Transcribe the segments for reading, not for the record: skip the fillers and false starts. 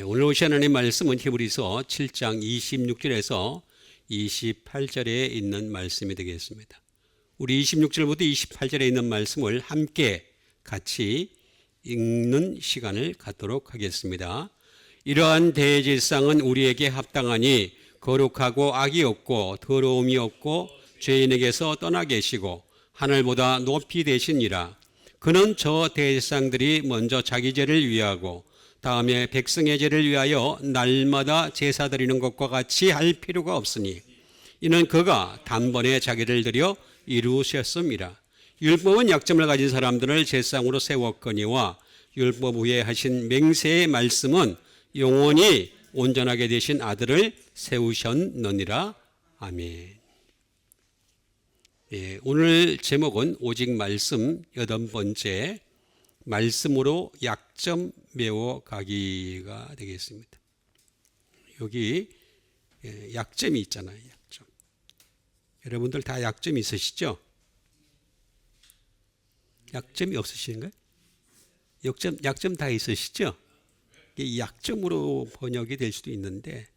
오늘 오신 하나님의 말씀은 히브리서 7장 26절에서 28절에 있는 말씀이 되겠습니다. 우리 26절부터 28절에 있는 말씀을 함께 같이 읽는 시간을 갖도록 하겠습니다. 이러한 대제사장은 우리에게 합당하니 거룩하고 악이 없고 더러움이 없고 죄인에게서 떠나 계시고 하늘보다 높이 되시니라. 그는 저 대제사장들이 먼저 자기 죄를 위하고 다음에 백성의 죄를 위하여 날마다 제사 드리는 것과 같이 할 필요가 없으니 이는 그가 단번에 자기를 드려 이루셨음이라. 율법은 약점을 가진 사람들을 제사장으로 세웠거니와 율법 위에 하신 맹세의 말씀은 영원히 온전하게 되신 아들을 세우셨느니라. 아멘. 오늘 제목은 오직 말씀 8번째 말씀으로 약점 메워가기가 되겠습니다. 여기 약점이 있잖아요. 약점. 여러분들 다 약점이 있으시죠? 약점이 없으신가요? 약점 다 있으시죠? 이게 약점으로 번역이 될 수도 있는데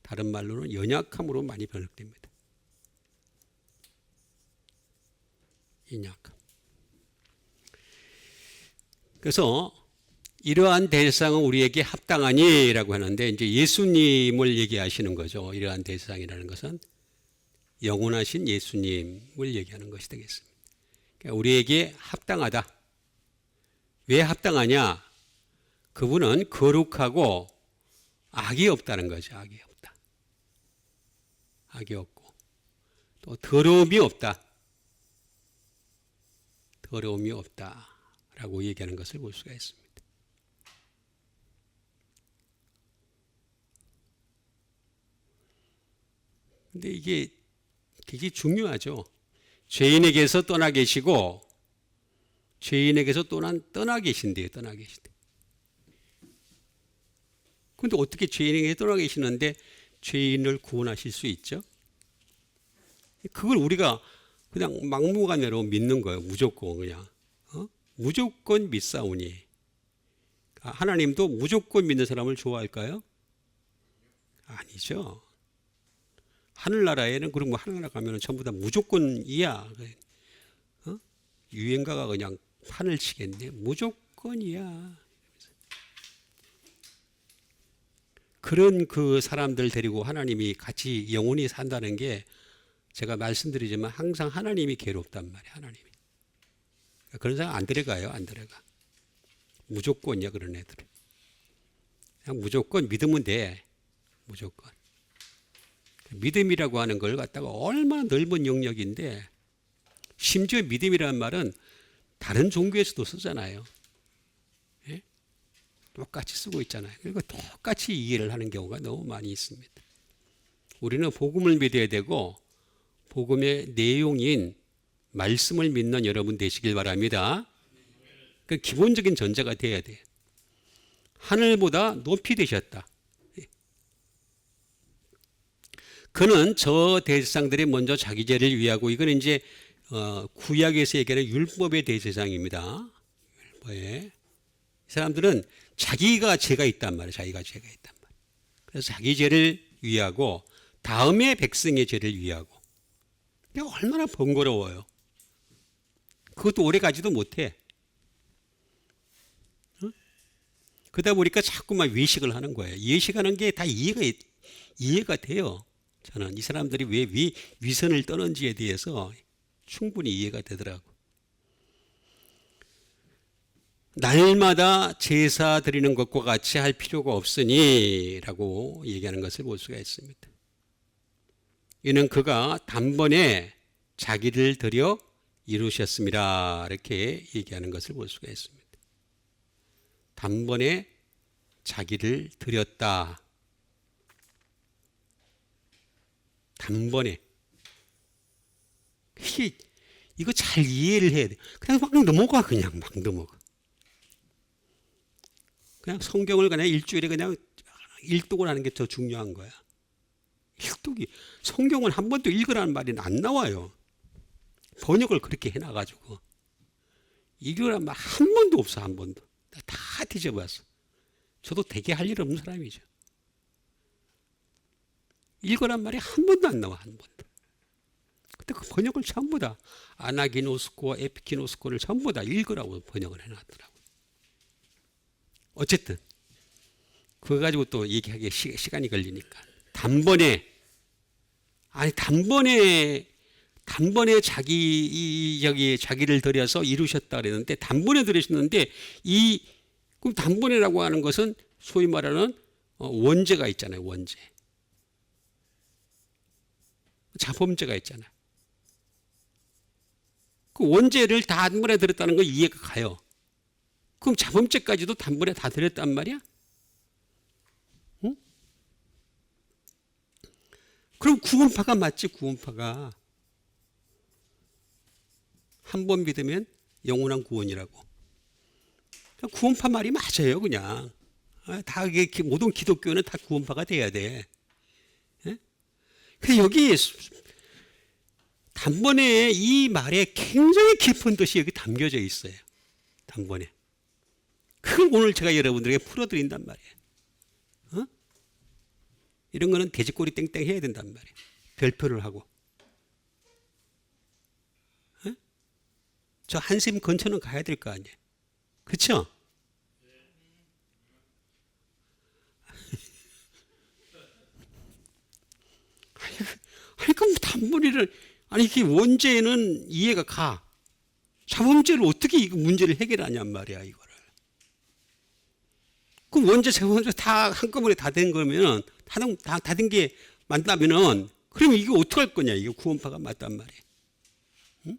다른 말로는 연약함으로 많이 번역됩니다. 연약함. 그래서 이러한 대제사장은 우리에게 합당하니라고 하는데 이제 예수님을 얘기하시는 거죠. 이러한 대제사장이라는 것은 영원하신 예수님을 얘기하는 것이 되겠습니다. 그러니까 우리에게 합당하다. 왜 합당하냐? 그분은 거룩하고 악이 없다는 거죠. 악이 없다. 악이 없고 또 더러움이 없다. 더러움이 없다라고 얘기하는 것을 볼 수가 있습니다. 근데 이게 되게 중요하죠. 죄인에게서 떠나 계시고 죄인에게서 떠나 계신대요. 떠나 계신대. 그런데 어떻게 죄인에게 떠나 계시는데 죄인을 구원하실 수 있죠? 그걸 우리가 그냥 막무가내로 믿는 거예요. 무조건 그냥. 무조건 믿사오니. 하나님도 무조건 믿는 사람을 좋아할까요? 아니죠. 하늘나라에는 그럼 하늘나라 가면은 전부 다 무조건이야. 유행가가 그냥 판을 치겠네. 무조건이야. 그런 그 사람들 데리고 하나님이 같이 영원히 산다는 게 제가 말씀드리지만 항상 하나님이 괴롭단 말이에요. 하나님이. 그런 사람 안 들어가요. 안 들어가. 무조건이야. 그런 애들은. 그냥 무조건 믿으면 돼. 무조건. 믿음이라고 하는 걸 갖다가 얼마나 넓은 영역인데 심지어 믿음이라는 말은 다른 종교에서도 쓰잖아요. 예? 똑같이 쓰고 있잖아요. 그리고 똑같이 이해를 하는 경우가 너무 많이 있습니다. 우리는 복음을 믿어야 되고 복음의 내용인 말씀을 믿는 여러분 되시길 바랍니다. 그 기본적인 전제가 돼야 돼요. 하늘보다 높이 되셨다. 그는 저 대제사장들이 먼저 자기 죄를 위하고 이건 이제 구약에서 얘기하는 율법의 대제사장입니다. 율법에 이 사람들은 자기가 죄가 있단 말이에요. 자기가 죄가 있단 말이에요. 그래서 자기 죄를 위하고 다음에 백성의 죄를 위하고 얼마나 번거로워요. 그것도 오래 가지도 못해. 그러다 보니까 자꾸만 외식을 하는 거예요. 외식하는 게 다 이해가 돼요. 저는 이 사람들이 왜 위선을 떠는지에 대해서 충분히 이해가 되더라고. 날마다 제사 드리는 것과 같이 할 필요가 없으니 라고 얘기하는 것을 볼 수가 있습니다. 이는 그가 단번에 자기를 드려 이루셨습니다. 이렇게 얘기하는 것을 볼 수가 있습니다. 단번에 자기를 드렸다. 단번에. 이거 잘 이해를 해야 돼. 그냥 막 넘어가. 그냥 막 넘어가. 그냥 성경을 그냥 일주일에 그냥 일독을 하는 게 더 중요한 거야. 일독이. 성경을 한 번도 읽으라는 말이 안 나와요. 번역을 그렇게 해놔가지고. 읽으라는 말 한 번도 없어. 한 번도. 다 뒤져봤어. 저도 되게 할 일 없는 사람이죠. 읽어란 말이 한 번도 안 나와, 한 번도. 근데 그 번역을 전부 다 아나기노스코와 에피키노스코를 전부 다 읽으라고 번역을 해놨더라고요. 어쨌든 그거 가지고 또 얘기하기에 시간이 걸리니까 단번에 자기를 들여서 이루셨다 그랬는데 단번에 들으셨는데 그럼 단번에라고 하는 것은 소위 말하는 원죄가 있잖아요. 원죄. 자범죄가 있잖아요. 그 원죄를 다 단번에 들었다는 거 이해가 가요. 그럼 자범죄까지도 단번에 다 들었단 말이야? 응? 그럼 구원파가 맞지, 구원파가. 한 번 믿으면 영원한 구원이라고. 구원파 말이 맞아요, 그냥. 다 모든 기독교는 다 구원파가 돼야 돼. 근데 여기 단번에 이 말에 굉장히 깊은 뜻이 여기 담겨져 있어요. 단번에. 그걸 오늘 제가 여러분들에게 풀어드린단 말이에요. 이런 거는 돼지꼬리 땡땡 해야 된단 말이에요. 별표를 하고. 저 한심 근처는 가야 될 거 아니에요. 그렇죠? 아니 그럼 단번에를 이게 원죄는 이해가 가. 자범죄를 어떻게 이 문제를 해결하냔 말이야, 이거를. 그럼 원죄, 자범죄 다 한꺼번에 다 된 거면은, 다 된 게 맞다면은, 그러면 이거 어떡할 거냐, 이거 구원파가 맞단 말이야. 응?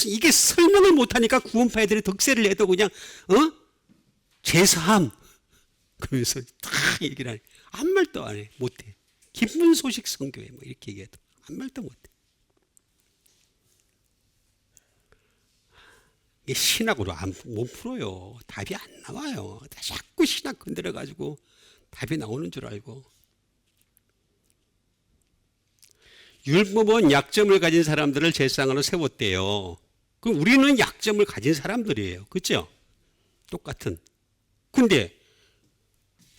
이게 설명을 못하니까 구원파 애들이 덕세를 해도 그냥, 제사함. 그러면서 다 얘기를 하네. 아무 말도 안 해, 못해. 기쁜 소식 선교회, 뭐 이렇게 얘기해도 아무 말도 못해. 신학으로 못 풀어요. 답이 안 나와요. 자꾸 신학 건드려가지고 답이 나오는 줄 알고. 율법은 약점을 가진 사람들을 제사장으로 세웠대요. 그럼 우리는 약점을 가진 사람들이에요. 그렇죠? 똑같은. 근데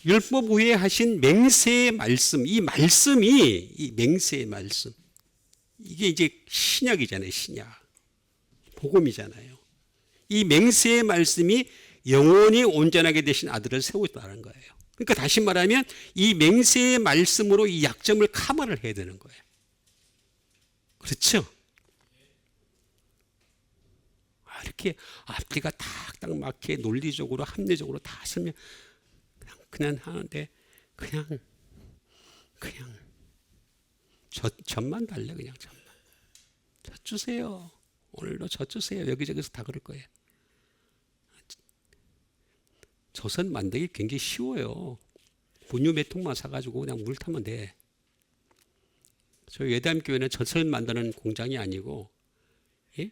율법 후에 하신 맹세의 말씀, 이 맹세의 말씀, 이게 이제 신약이잖아요. 신약. 복음이잖아요. 이 맹세의 말씀이 영원히 온전하게 되신 아들을 세웠다는 거예요. 그러니까 다시 말하면 이 맹세의 말씀으로 이 약점을 커버를 해야 되는 거예요. 그렇죠? 이렇게 앞뒤가 탁딱 맞게 논리적으로 합리적으로 다 쓰면 그냥 하는데 그냥 젖만 달래, 그냥 젖만. 젖 주세요. 오늘도 젖 주세요. 여기저기서 다 그럴 거예요. 젖은 만들기 굉장히 쉬워요. 분유 몇 통만 사가지고 그냥 물 타면 돼. 저희 예담교회는 젖을 만드는 공장이 아니고, 예?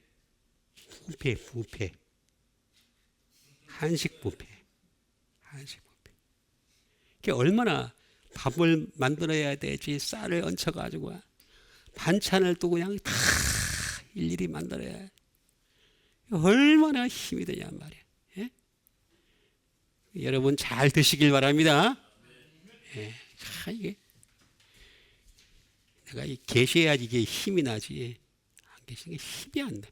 부패. 한식 부패. 이게 얼마나 밥을 만들어야 되지, 쌀을 얹혀가지고, 반찬을 또 그냥 다 일일이 만들어야 해. 얼마나 힘이 드냐 말이야. 예? 여러분 잘 드시길 바랍니다. 예. 이게 내가 계셔야지 이게 힘이 나지. 안 계시는 게 힘이 안 돼.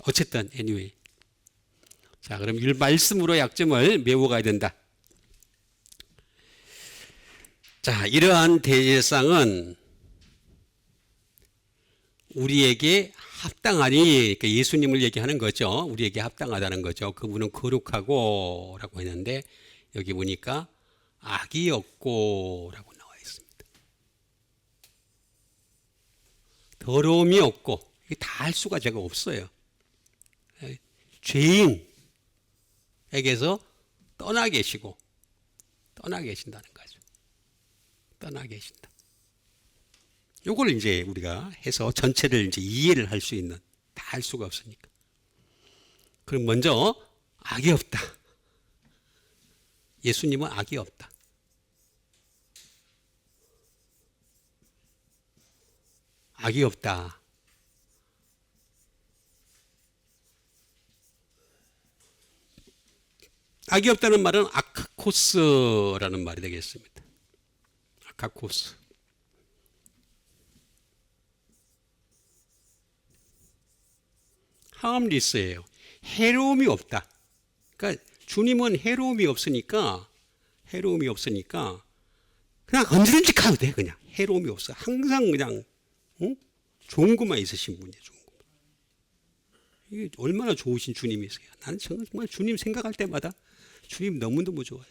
어쨌든 anyway. 자, 그럼 이 말씀으로 약점을 메워가야 된다. 자, 이러한 대제사장은 우리에게 합당하니, 그러니까 예수님을 얘기하는 거죠. 우리에게 합당하다는 거죠. 그분은 거룩하고 라고 했는데 여기 보니까 악이 없고 라고 나와 있습니다. 더러움이 없고, 이게 다 할 수가 제가 없어요. 죄인에게서 떠나 계신다는 거죠. 떠나 계신다. 요걸 이제 우리가 해서 전체를 이제 이해를 할 수 있는, 다 할 수가 없으니까. 그럼 먼저 악이 없다. 예수님은 악이 없다. 악이 없다. 악이 없다는 말은 아카코스라는 말이 되겠습니다. 아카코스. 하음리스예요. 해로움이 없다. 그러니까 주님은 해로움이 없으니까 그냥 언제든지 가도 돼. 그냥 해로움이 없어. 항상 그냥 좋은 것만 있으신 분이에요. 좋은 것만. 이게 얼마나 좋으신 주님이세요. 나는 정말 주님 생각할 때마다 주님 너무너무 좋아요.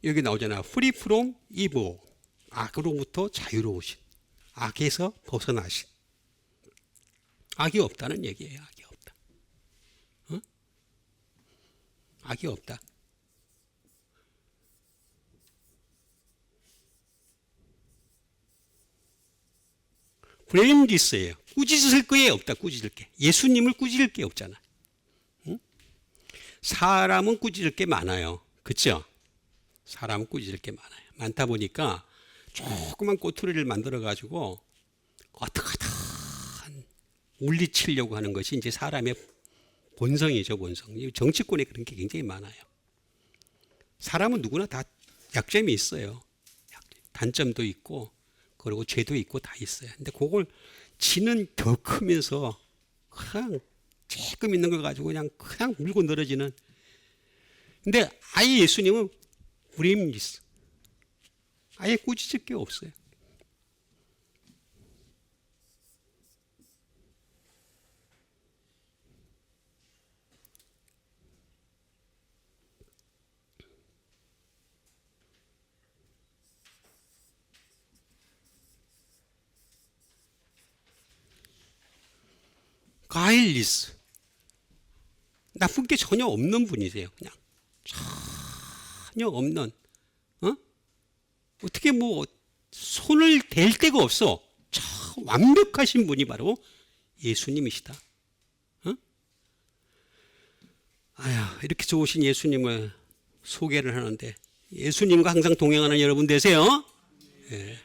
여기 나오잖아. Free from evil. 악으로부터 자유로우신. 악에서 벗어나신. 악이 없다는 얘기예요. 악이 없다. 어? 악이 없다. 브레인디스예요. 꾸짖을 게 없다. 꾸짖을 게. 예수님을 꾸짖을 게 없잖아. 응? 사람은 꾸짖을 게 많아요. 그렇죠? 사람은 꾸짖을 게 많아요. 많다 보니까 조그만 꼬투리를 만들어 가지고 어떡하든 물리치려고 하는 것이 이제 사람의 본성이죠. 본성. 정치권에 그런 게 굉장히 많아요. 사람은 누구나 다 약점이 있어요. 단점도 있고 그리고 죄도 있고 다 있어요. 근데 그걸 지는 더 크면서 그냥 조금 있는 걸 가지고 그냥 물고 늘어지는. 근데 아예 예수님은 브레임리스. 아예 꾸짖을 게 없어요. 가일리스. 나쁜 게 전혀 없는 분이세요. 그냥 전혀 없는. 어떻게 뭐 손을 댈 데가 없어. 참 완벽하신 분이 바로 예수님이시다. 아야, 이렇게 좋으신 예수님을 소개를 하는데 예수님과 항상 동행하는 여러분 되세요. 예.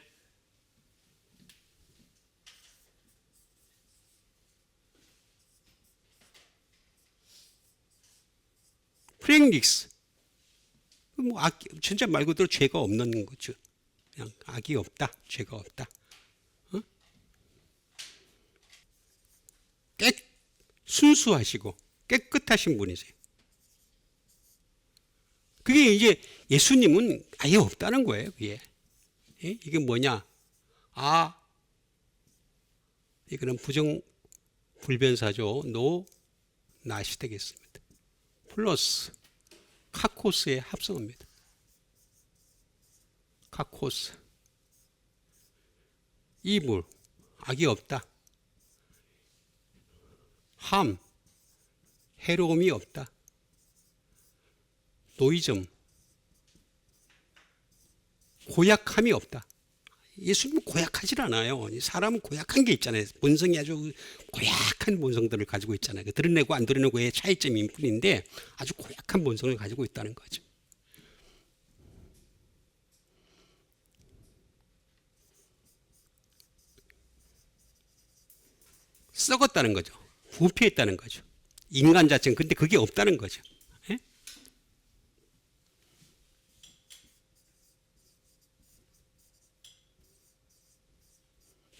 프랭릭스. 뭐 진짜 말 그대로 죄가 없는 거죠. 그냥 악이 없다, 죄가 없다. 순수하시고 깨끗하신 분이세요. 그게 이제 예수님은 아예 없다는 거예요. 그게. 이게 뭐냐? 이거는 불변사죠. not이 되겠습니다. 플러스 카코스의 합성어입니다. 카코스. 이불. 악이 없다. 함. 해로움이 없다. 노이즘. 고약함이 없다. 예수님은 고약하지 않아요. 사람은 고약한 게 있잖아요. 본성이 아주 고약한 본성들을 가지고 있잖아요. 드러내고 안 드러내고의 차이점인 뿐인데 아주 고약한 본성을 가지고 있다는 거죠. 썩었다는 거죠. 부패했다는 거죠. 인간 자체는. 근데 그게 없다는 거죠. 예?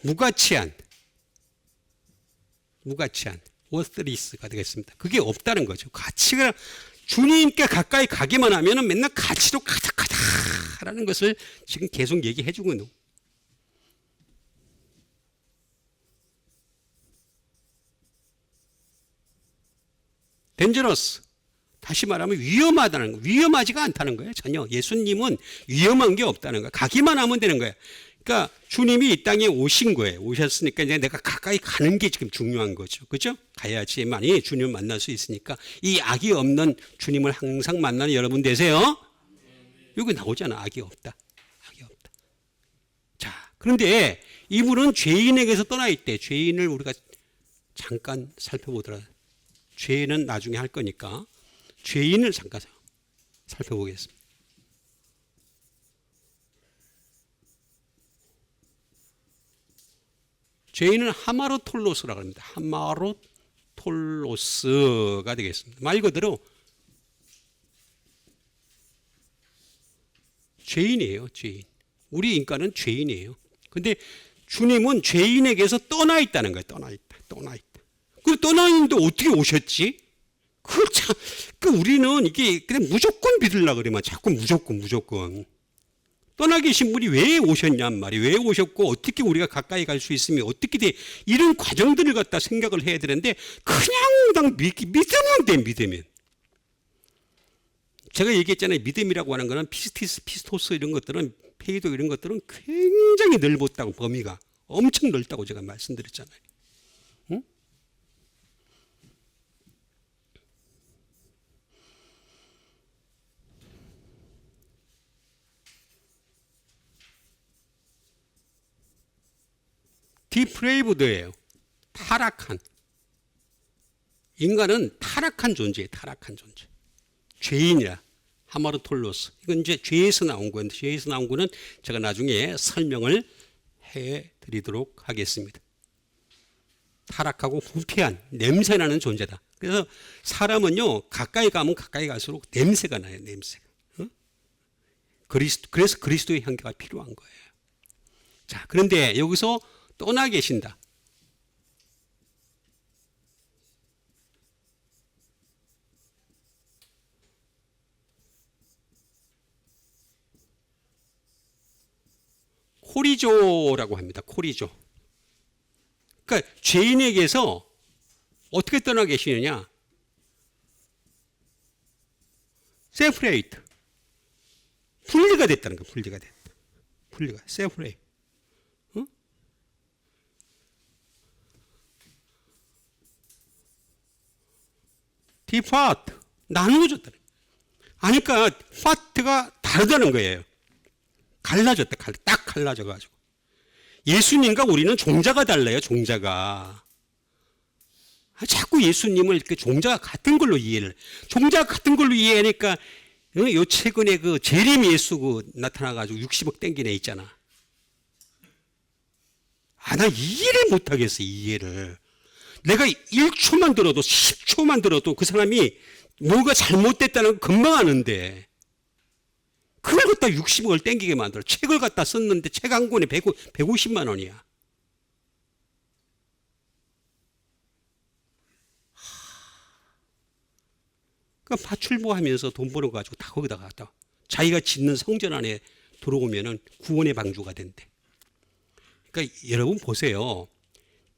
무가치한 워스리스가 되겠습니다. 그게 없다는 거죠. 가치가 주님께 가까이 가기만 하면 맨날 가치로 가득하다라는 것을 지금 계속 얘기해 주고 있는. 덴저러스. 다시 말하면 위험하다는 거. 위험하지가 않다는 거예요. 전혀. 예수님은 위험한 게 없다는 거예요. 가기만 하면 되는 거예요. 그러니까 주님이 이 땅에 오신 거예요. 오셨으니까 이제 내가 가까이 가는 게 지금 중요한 거죠. 그죠? 가야지만이 주님을 만날 수 있으니까 이 악이 없는 주님을 항상 만나는 여러분 되세요. 여기 나오잖아. 악이 없다. 악이 없다. 자, 그런데 이분은 죄인에게서 떠나 있대. 죄인을 우리가 잠깐 살펴보더라. 죄는 나중에 할 거니까 죄인을 잠깐 살펴보겠습니다. 죄인은 하마로톨로스라고 합니다. 하마로톨로스가 되겠습니다. 말 그대로 죄인이에요. 죄인. 우리 인간은 죄인이에요. 근데 주님은 죄인에게서 떠나 있다는 거예요. 떠나 있다. 그 떠나 있는데 어떻게 오셨지? 우리는 이게 그냥 무조건 믿으려고 그러면 자꾸 무조건. 떠나 계신 분이 왜 오셨냔 말이에요. 왜 오셨고 어떻게 우리가 가까이 갈 수 있으며 어떻게 돼. 이런 과정들을 갖다 생각을 해야 되는데 그냥 믿으면 돼. 믿으면. 제가 얘기했잖아요. 믿음이라고 하는 거는 피스토스 이런 것들은 페이도 이런 것들은 굉장히 넓었다고 범위가 엄청 넓다고 제가 말씀드렸잖아요. 응? 디프레이브드예요. 타락한. 인간은 타락한 존재예요. 타락한 존재. 죄인이라. 하마르톨로스. 이건 이제 죄에서 나온 거예요. 죄에서 나온 거는 제가 나중에 설명을 해드리도록 하겠습니다. 타락하고 후패한 냄새나는 존재다. 그래서 사람은요 가까이 가면 가까이 갈수록 냄새가 나요. 냄새가. 그래서 그리스도의 향기가 필요한 거예요. 자, 그런데 여기서 떠나 계신다. 코리조라고 합니다. 코리조. 그러니까 죄인에게서 어떻게 떠나 계시느냐? 세프레이트. 분리가 됐다는 거예요. 분리가. 세프레이트. 디파트. 나누어졌다. 아니, 그러니까 파트가 다르다는 거예요. 갈라졌다. 딱 갈라져가지고. 예수님과 우리는 종자가 달라요. 종자가. 자꾸 예수님을 이렇게 종자가 같은 걸로 이해를. 종자가 같은 걸로 이해하니까 요 최근에 그 재림 예수 나타나가지고 60억 땡긴 애 있잖아. 나 이해를 못하겠어. 이해를. 내가 1초만 들어도 10초만 들어도 그 사람이 뭐가 잘못됐다는 거 금방 아는데 그걸 갖다 60억을 땡기게 만들어. 책을 갖다 썼는데 책 한 권에 150만 원이야. 그러니까 파출부하면서 돈 벌어가지고 다 거기다 갖다 자기가 짓는 성전 안에 들어오면은 구원의 방주가 된대. 그러니까 여러분 보세요.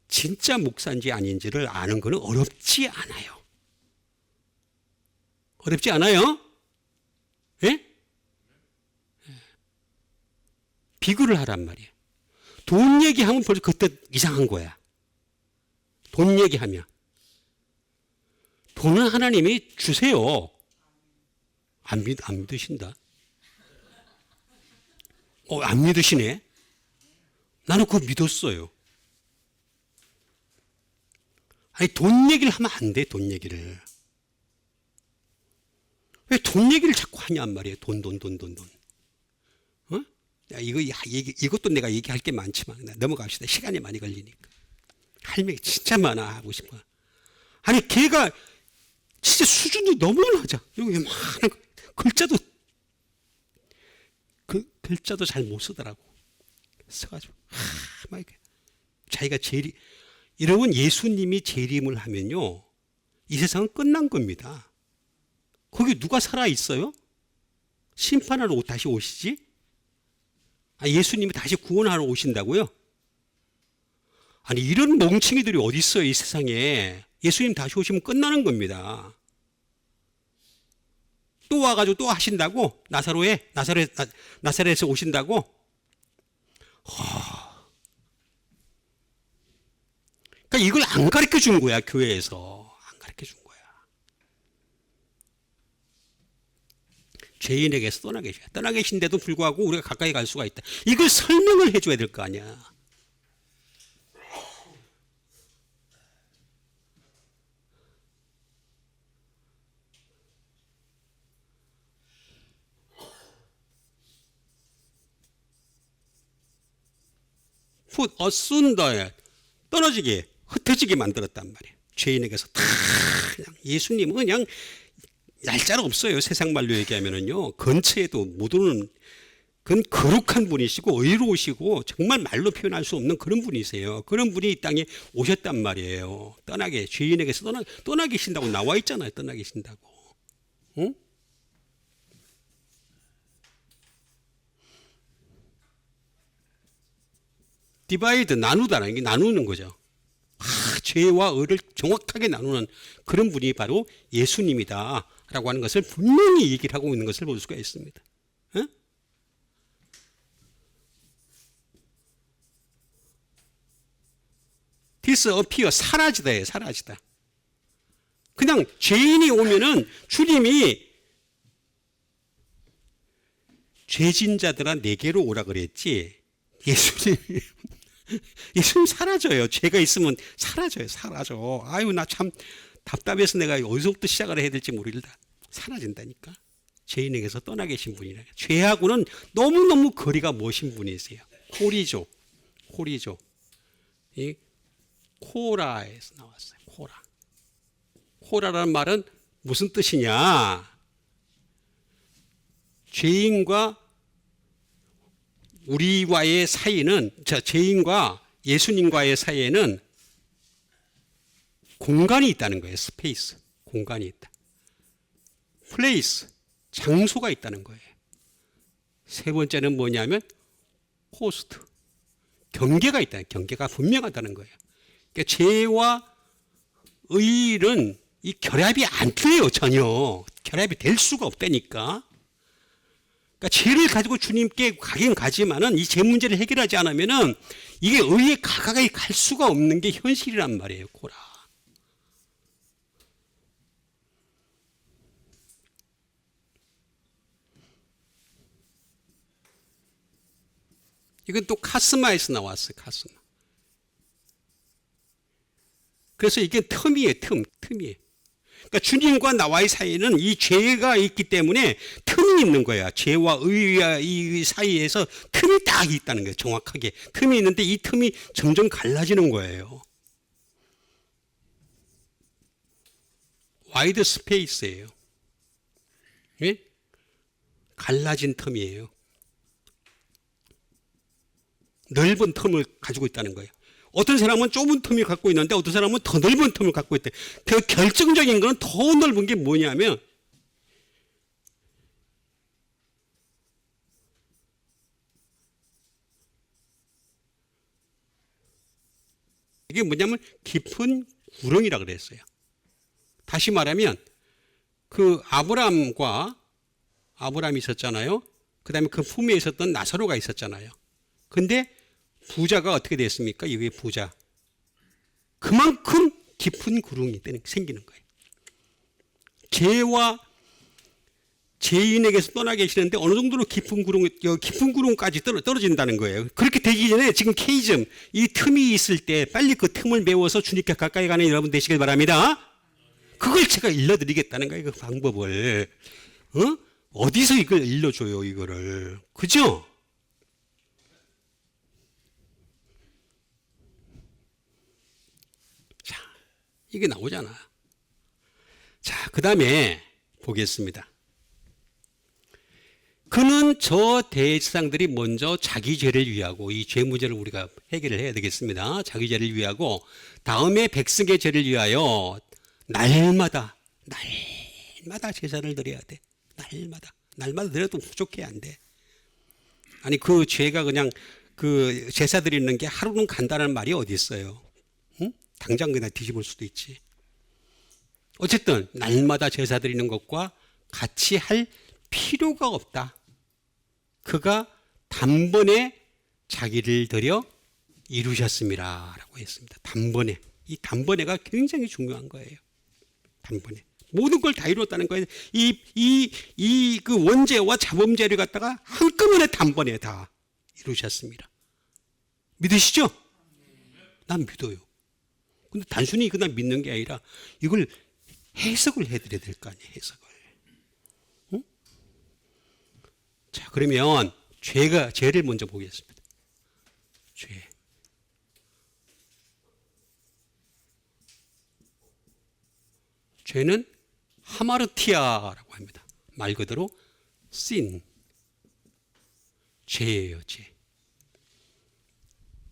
진짜 목사인지 아닌지를 아는 거는 어렵지 않아요. 어렵지 않아요? 예? 비교를 하란 말이에요. 돈 얘기하면 벌써 그때 이상한 거야. 돈 얘기하면. 돈은 하나님이 주세요. 안 믿으신다. 안 믿으시네. 나는 그거 믿었어요. 아니, 돈 얘기를 하면 안 돼, 돈 얘기를. 왜 돈 얘기를 자꾸 하냔 말이에요. 돈. 야, 이것도 내가 얘기할 게 많지만, 넘어갑시다. 시간이 많이 걸리니까. 할 얘기 진짜 많아, 하고 싶어. 아니, 걔가 진짜 수준도 너무 낮아. 여기 많은 글자도 잘 못 쓰더라고. 써가지고, 막 자기가 여러분, 예수님이 재림을 하면요, 이 세상은 끝난 겁니다. 거기 누가 살아있어요? 심판하러 다시 오시지? 예수님이 다시 구원하러 오신다고요? 아니, 이런 멍청이들이 어디 있어요, 이 세상에. 예수님 다시 오시면 끝나는 겁니다. 또 와가지고 또 하신다고? 나사렛에서 오신다고? 그러니까 이걸 안 가르쳐 준 거야, 교회에서. 안 가르쳐 준 거야. 죄인에게서 떠나 계신데도 불구하고 우리가 가까이 갈 수가 있다. 이걸 설명을 해줘야 될 거 아니야. put asunder. 떨어지게 흩어지게 만들었단 말이에요. 죄인에게서 다 그냥 예수님은 그냥 얄짤 없어요. 세상 말로 얘기하면은요. 근처에도 못 오는 그건 거룩한 분이시고 의로우시고 정말 말로 표현할 수 없는 그런 분이세요. 그런 분이 이 땅에 오셨단 말이에요. 떠나게 죄인에게서 떠나 계신다고 나와 있잖아요. 떠나 계신다고. 응? 디바이드 나누다라는 게 나누는 거죠. 죄와 의를 정확하게 나누는 그런 분이 바로 예수님이다 라고 하는 것을 분명히 얘기를 하고 있는 것을 볼 수가 있습니다. 어? disappear 사라지다예요. 사라지다. 그냥 죄인이 오면은 주님이 죄진 자들아 내게로 오라 그랬지 예수님 사라져요. 죄가 있으면 사라져요. 사라져. 아유 나 참 답답해서 내가 어디서부터 시작을 해야 될지 모르겠다. 사라진다니까. 죄인에게서 떠나 계신 분이라. 죄하고는 너무너무 거리가 먼 분이세요. 콜이죠. 콜이죠. 이 코라에서 나왔어요. 코라. 코라라는 말은 무슨 뜻이냐? 죄인과 우리와의 사이는, 죄인과 예수님과의 사이에는 공간이 있다는 거예요. 스페이스. 공간이 있다. 플레이스. 장소가 있다는 거예요. 세 번째는 뭐냐면 코스트. 경계가 있다. 경계가 분명하다는 거예요. 그러니까 죄와 의는 이 결합이 안 돼요. 전혀. 결합이 될 수가 없다니까. 그러니까 죄를 가지고 주님께 가긴 가지만은 이 죄 문제를 해결하지 않으면은 이게 의에 가까이 갈 수가 없는 게 현실이란 말이에요. 코라. 이건 또 카스마에서 나왔어요. 카스마. 그래서 이게 틈이에요. 틈이에요. 그러니까 주님과 나와의 사이에는 이 죄가 있기 때문에 틈이 있는 거야. 죄와 의의 사이에서 틈이 딱 있다는 거예요. 정확하게. 틈이 있는데 이 틈이 점점 갈라지는 거예요. 와이드 스페이스예요. 예? 갈라진 틈이에요. 넓은 틈을 가지고 있다는 거예요. 어떤 사람은 좁은 틈을 갖고 있는데 어떤 사람은 더 넓은 틈을 갖고 있대. 그 결정적인 건 더 넓은 게 뭐냐면 이게 뭐냐면 깊은 구렁이라 그랬어요. 다시 말하면 그 아브람이 있었잖아요. 그 다음에 그 품에 있었던 나사로가 있었잖아요. 근데 부자가 어떻게 됐습니까? 이게 부자. 그만큼 깊은 구름이 생기는 거예요. 죄와 죄인에게서 떠나 계시는데 어느 정도로 깊은 구름까지 떨어진다는 거예요. 그렇게 되기 전에 지금 K점, 이 틈이 있을 때 빨리 그 틈을 메워서 주님께 가까이 가는 여러분 되시길 바랍니다. 그걸 제가 일러드리겠다는 거예요. 그 방법을. 어디서 이걸 일러줘요, 이거를. 그죠? 이게 나오잖아. 자, 그 다음에 보겠습니다. 그는 저 대제사장들이 먼저 자기 죄를 위하고 이 죄 문제를 우리가 해결을 해야 되겠습니다. 자기 죄를 위하고 다음에 백성의 죄를 위하여 날마다 제사를 드려야 돼. 날마다 드려도 부족해 안 돼. 아니 그 죄가 그냥 그 제사 드리는 게 하루는 간다는 말이 어디 있어요? 응? 당장 그냥 뒤집을 수도 있지. 어쨌든 날마다 제사 드리는 것과 같이 할 필요가 없다. 그가 단번에 자기를 드려 이루셨습니다 라고 했습니다. 단번에. 이 단번에가 굉장히 중요한 거예요. 단번에. 모든 걸 다 이루었다는 거예요. 그 원죄와 자범죄를 갖다가 한꺼번에 단번에 다 이루셨습니다. 믿으시죠? 난 믿어요. 근데 단순히 그냥 믿는 게 아니라 이걸 해석을 해드려야 될 거 아니에요. 해석을. 응? 자, 그러면 죄를 먼저 보겠습니다. 죄. 죄는 하마르티아라고 합니다. 말 그대로 sin, 죄예요.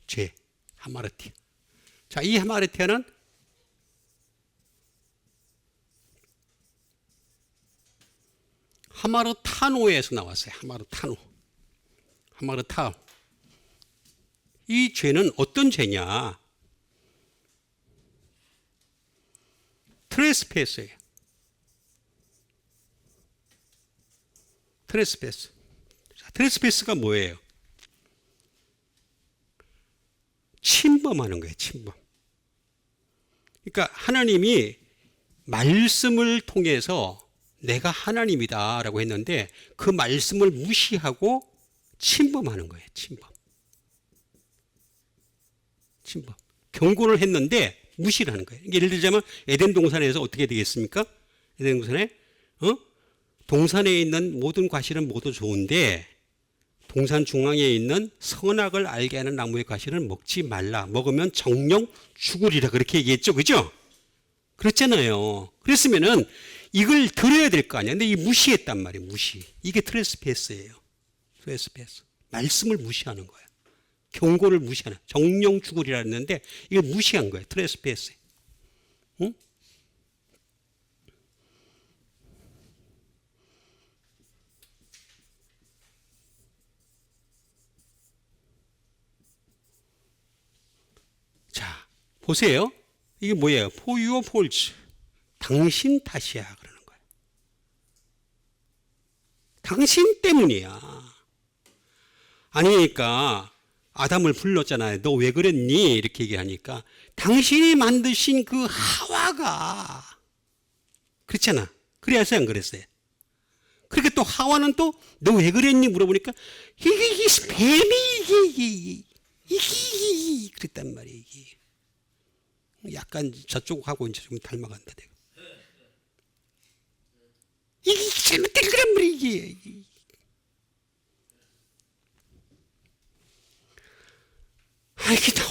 죄, 하마르티아. 자, 이 하마르티아는 하마르타노에서 나왔어요. 하마르타노. 이 죄는 어떤 죄냐? 트레스패스예요. 트레스패스. 트레스패스가 뭐예요? 침범하는 거예요. 침범. 그러니까 하나님이 말씀을 통해서 내가 하나님이다라고 했는데 그 말씀을 무시하고 침범하는 거예요. 침범. 경고를 했는데 무시를 하는 거예요. 예를 들자면 에덴 동산에서 어떻게 되겠습니까? 에덴 동산에 동산에 있는 모든 과실은 모두 좋은데 동산 중앙에 있는 선악을 알게 하는 나무의 과실은 먹지 말라. 먹으면 정령 죽으리라. 그렇게 얘기했죠. 그죠? 그렇잖아요. 그랬으면은 이걸 들어야 될 거 아니야. 근데 이 무시했단 말이에요. 무시. 이게 트레스패스예요. 트레스패스. 말씀을 무시하는 거야. 경고를 무시하는. 정령 죽으리라 했는데 이걸 무시한 거예요. 트레스패스. 응? 자, 보세요. 이게 뭐예요? For your fault. 당신 탓이야. 그러는 거예요. 당신 때문이야. 아니니까 아담을 불렀잖아요. 너 왜 그랬니? 이렇게 얘기하니까 당신이 만드신 그 하와가 그렇잖아. 그래야서 안 그랬어요. 그렇게 또 하와는 또 너 왜 그랬니? 물어보니까 이게 뱀이 이게 그랬단 말이에요. 이게. 약간 저쪽하고 이제 좀 닮아간다 내가. 이게 잘못된 거란 말이에요. 이게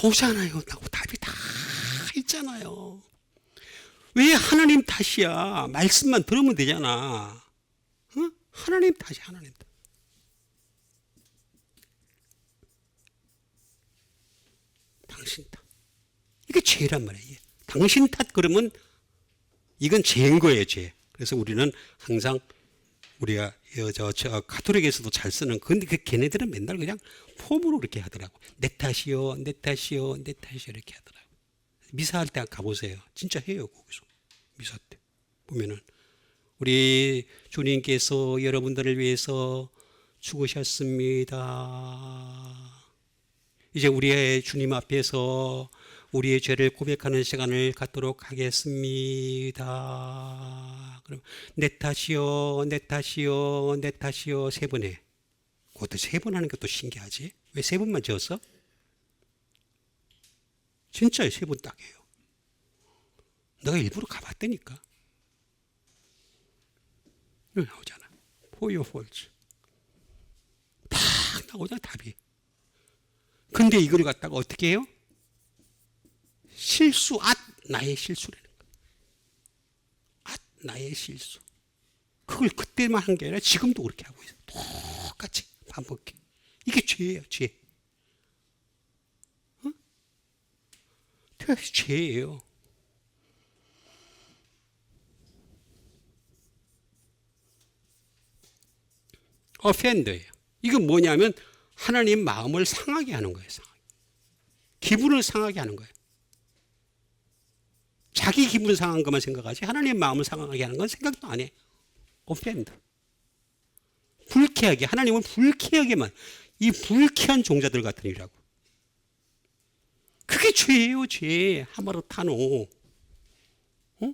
나오잖아요. 답이 다 있잖아요. 왜 하나님 탓이야? 말씀만 들으면 되잖아. 어? 하나님 탓이야. 하나님 탓. 당신 탓. 이게 죄란 말이에요. 당신 탓 그러면 이건 죄인 거예요. 죄. 그래서 우리는 항상 우리가 저 가톨릭에서도 잘 쓰는 근데 그 걔네들은 맨날 그냥 폼으로 그렇게 하더라고. 내 탓이요, 내 탓이요, 내 탓이요 이렇게 하더라고. 미사할 때 가보세요. 진짜 해요 거기서 미사 때 보면은 우리 주님께서 여러분들을 위해서 죽으셨습니다. 이제 우리의 주님 앞에서 우리의 죄를 고백하는 시간을 갖도록 하겠습니다. 그럼 내 탓이요, 내 탓이요, 내 탓이요 세 번 해. 그것도 세 번 하는 것도 신기하지? 왜 세 번만 지었어? 진짜 세 번 딱 해요. 내가 일부러 가봤다니까. 여기 나오잖아. For your fault. 딱 나오잖아 답이. 근데 이걸 갖다가 어떻게 해요? 실수, 나의 실수라는 거야. 나의 실수. 그걸 그때만 한 게 아니라 지금도 그렇게 하고 있어. 똑같이 반복해. 이게 죄예요, 죄. 어? 죄예요. offend예요. 이건 뭐냐면 하나님 마음을 상하게 하는 거예요. 기분을 상하게 하는 거예요. 자기 기분 상한 것만 생각하지 하나님 마음을 상하게 하는 건 생각도 안 해. offend. 불쾌하게 하나님을 불쾌하게만 이 불쾌한 종자들 같은 일이라고. 그게 죄예요. 죄. 하마르타노. 어?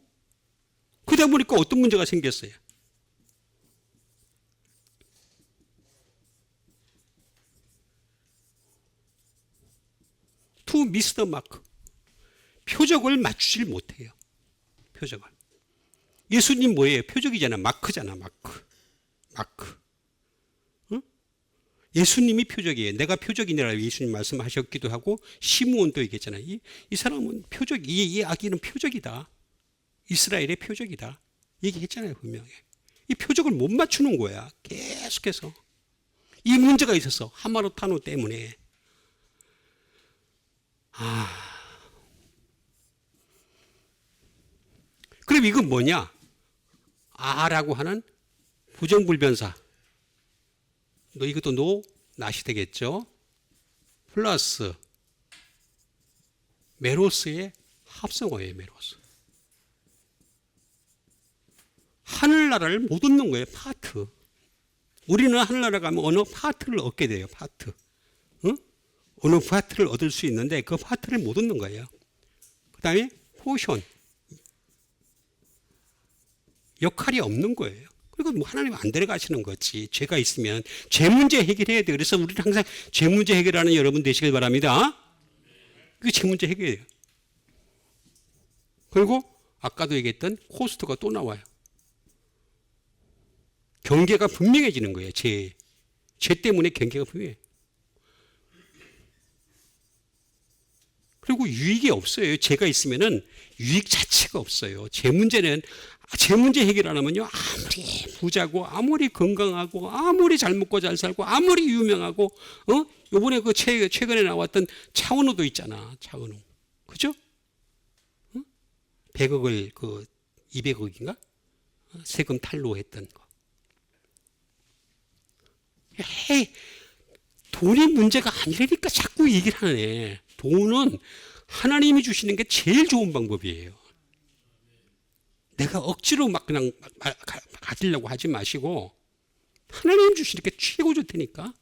그러다 보니까 어떤 문제가 생겼어요. to miss the mark. 표적을 맞추질 못해요. 표적을. 예수님 뭐예요? 표적이잖아. 마크잖아. 마크. 응? 예수님이 표적이에요. 내가 표적이니라 예수님 말씀하셨기도 하고 시므온도 얘기했잖아요. 이 사람은 표적, 이 아기는 표적이다. 이스라엘의 표적이다. 얘기했잖아요, 분명히. 이 표적을 못 맞추는 거야. 계속해서. 이 문제가 있어서 하마노타노 때문에. 그럼 이건 뭐냐? 아라고 하는 부정불변사. 이것도 낫이 되겠죠? 플러스 메로스의 합성어예요, 메로스. 하늘나라를 못 얻는 거예요, 파트. 우리는 하늘나라 가면 어느 파트를 얻게 돼요, 파트. 응? 어느 파트를 얻을 수 있는데 그 파트를 못 얻는 거예요. 그 다음에 포션. 역할이 없는 거예요. 그리고 뭐 하나님 안 데려가시는 거지. 죄가 있으면 죄 문제 해결해야 돼. 그래서 우리는 항상 죄 문제 해결하는 여러분 되시길 바랍니다. 그게 죄 문제 해결이에요. 그리고 아까도 얘기했던 코스트가 또 나와요. 경계가 분명해지는 거예요. 죄 때문에 경계가 분명해요. 그리고 유익이 없어요. 죄가 있으면은 유익 자체가 없어요. 죄 문제 해결 안 하면요, 아무리 부자고 아무리 건강하고 아무리 잘 먹고 잘 살고 아무리 유명하고, 요번에 그 최근에 나왔던 차은우도 있잖아. 차은우, 그죠? 100억을 200억인가 세금 탈루했던 거. 에이, 돈이 문제가 아니라니까 자꾸 얘기를 하네. 돈은 하나님이 주시는 게 제일 좋은 방법이에요. 내가 억지로 막 그냥 가지려고 하지 마시고 하나님 주시는 게 최고 좋다니까.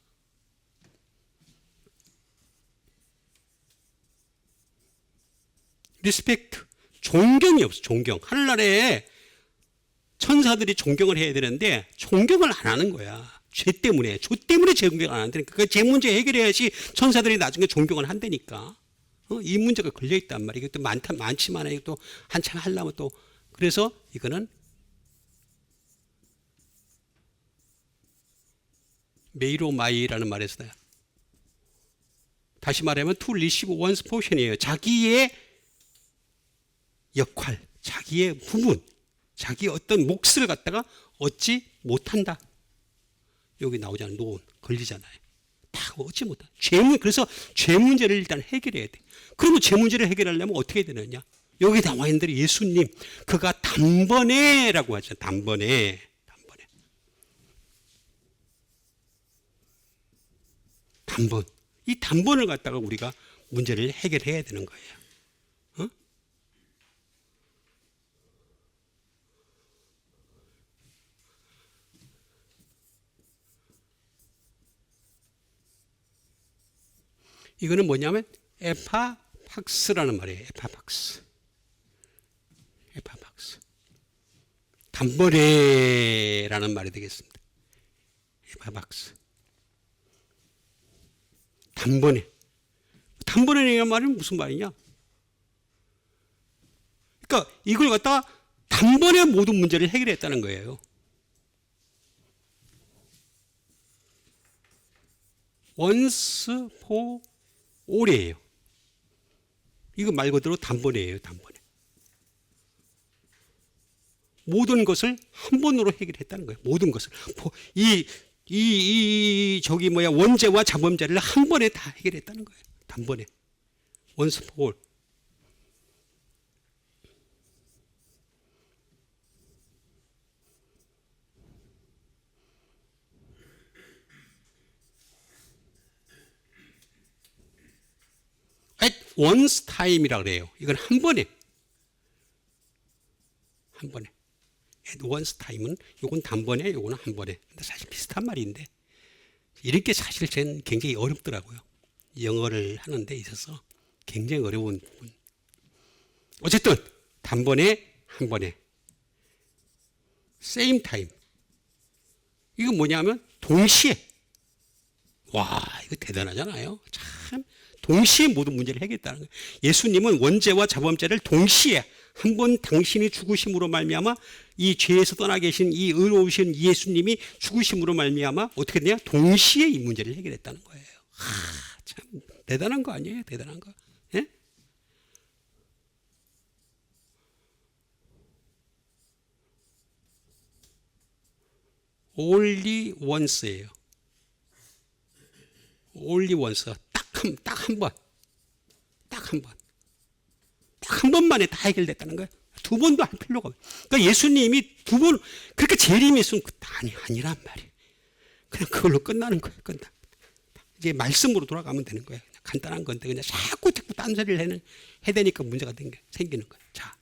리스펙트, 존경이 없어. 존경. 하늘나라에 천사들이 존경을 해야 되는데 존경을 안 하는 거야. 죄 때문에 존경을 안 한다니까. 그 죄 문제 해결해야지 천사들이 나중에 존경을 한다니까. 이 문제가 걸려 있단 말이에요. 이것도 많지만 이것도 한참 하려면 또. 그래서 이거는 메이로마이라는 말에서 다시 말하면 to receive one's portion이에요. 자기의 역할, 자기의 부분, 자기의 어떤 몫을 갖다가 얻지 못한다. 여기 나오잖아요. 노원 걸리잖아요. 다 얻지 못한다. 그래서 죄 문제를 일단 해결해야 돼. 그러면 죄 문제를 해결하려면 어떻게 해야 되느냐? 여기 나와 있는 대로 예수님, 그가 단번에라고 하죠. 단번에. 단번. 이 단번을 갖다가 우리가 문제를 해결해야 되는 거예요. 이거는 뭐냐면 에파팍스라는 말이에요. 에파팍스. 단번에라는 말이 되겠습니다. 에파팍스. 단번에. 단번에라는 말은 무슨 말이냐? 그러니까 이걸 갖다가 단번에 모든 문제를 해결했다는 거예요. once for all이에요. 이거 말 그대로 단번에예요. 단번에. 모든 것을 한 번으로 해결했다는 거예요. 모든 것을. 원죄와 자범죄를 한 번에 다 해결했다는 거예요. 단번에. once for all. at once time이라고 그래요. 이건 한 번에. at once time은 이건 단번에, 이거는 한 번에. 근데 사실 비슷한 말인데 이렇게 사실 저는 굉장히 어렵더라고요. 영어를 하는 데 있어서 굉장히 어려운 부분. 어쨌든 단번에, 한 번에. same time. 이건 뭐냐면 동시에. 와, 이거 대단하잖아요. 참 동시에 모든 문제를 해결했다는 거예요. 예수님은 원죄와 자범죄를 동시에 한 번 당신이 죽으심으로 말미암아 이 죄에서 떠나 계신 이 의로우신 예수님이 죽으심으로 말미암아 어떻게 되냐? 동시에 이 문제를 해결했다는 거예요. 참 대단한 거 아니에요? 대단한 거. 예? only once예요. only once. 딱 한 번. 딱 한 번만에 다 해결됐다는 거예요. 두 번도 할 필요가 없어요. 그러니까 예수님이 두 번 그렇게 재림이 있으면 아니란 말이에요. 그냥 그걸로 끝나는 거예요. 이제 말씀으로 돌아가면 되는 거예요. 그냥 간단한 건데 그냥 자꾸 딴소리를 해야 되니까 문제가 생기는 거예요. 자,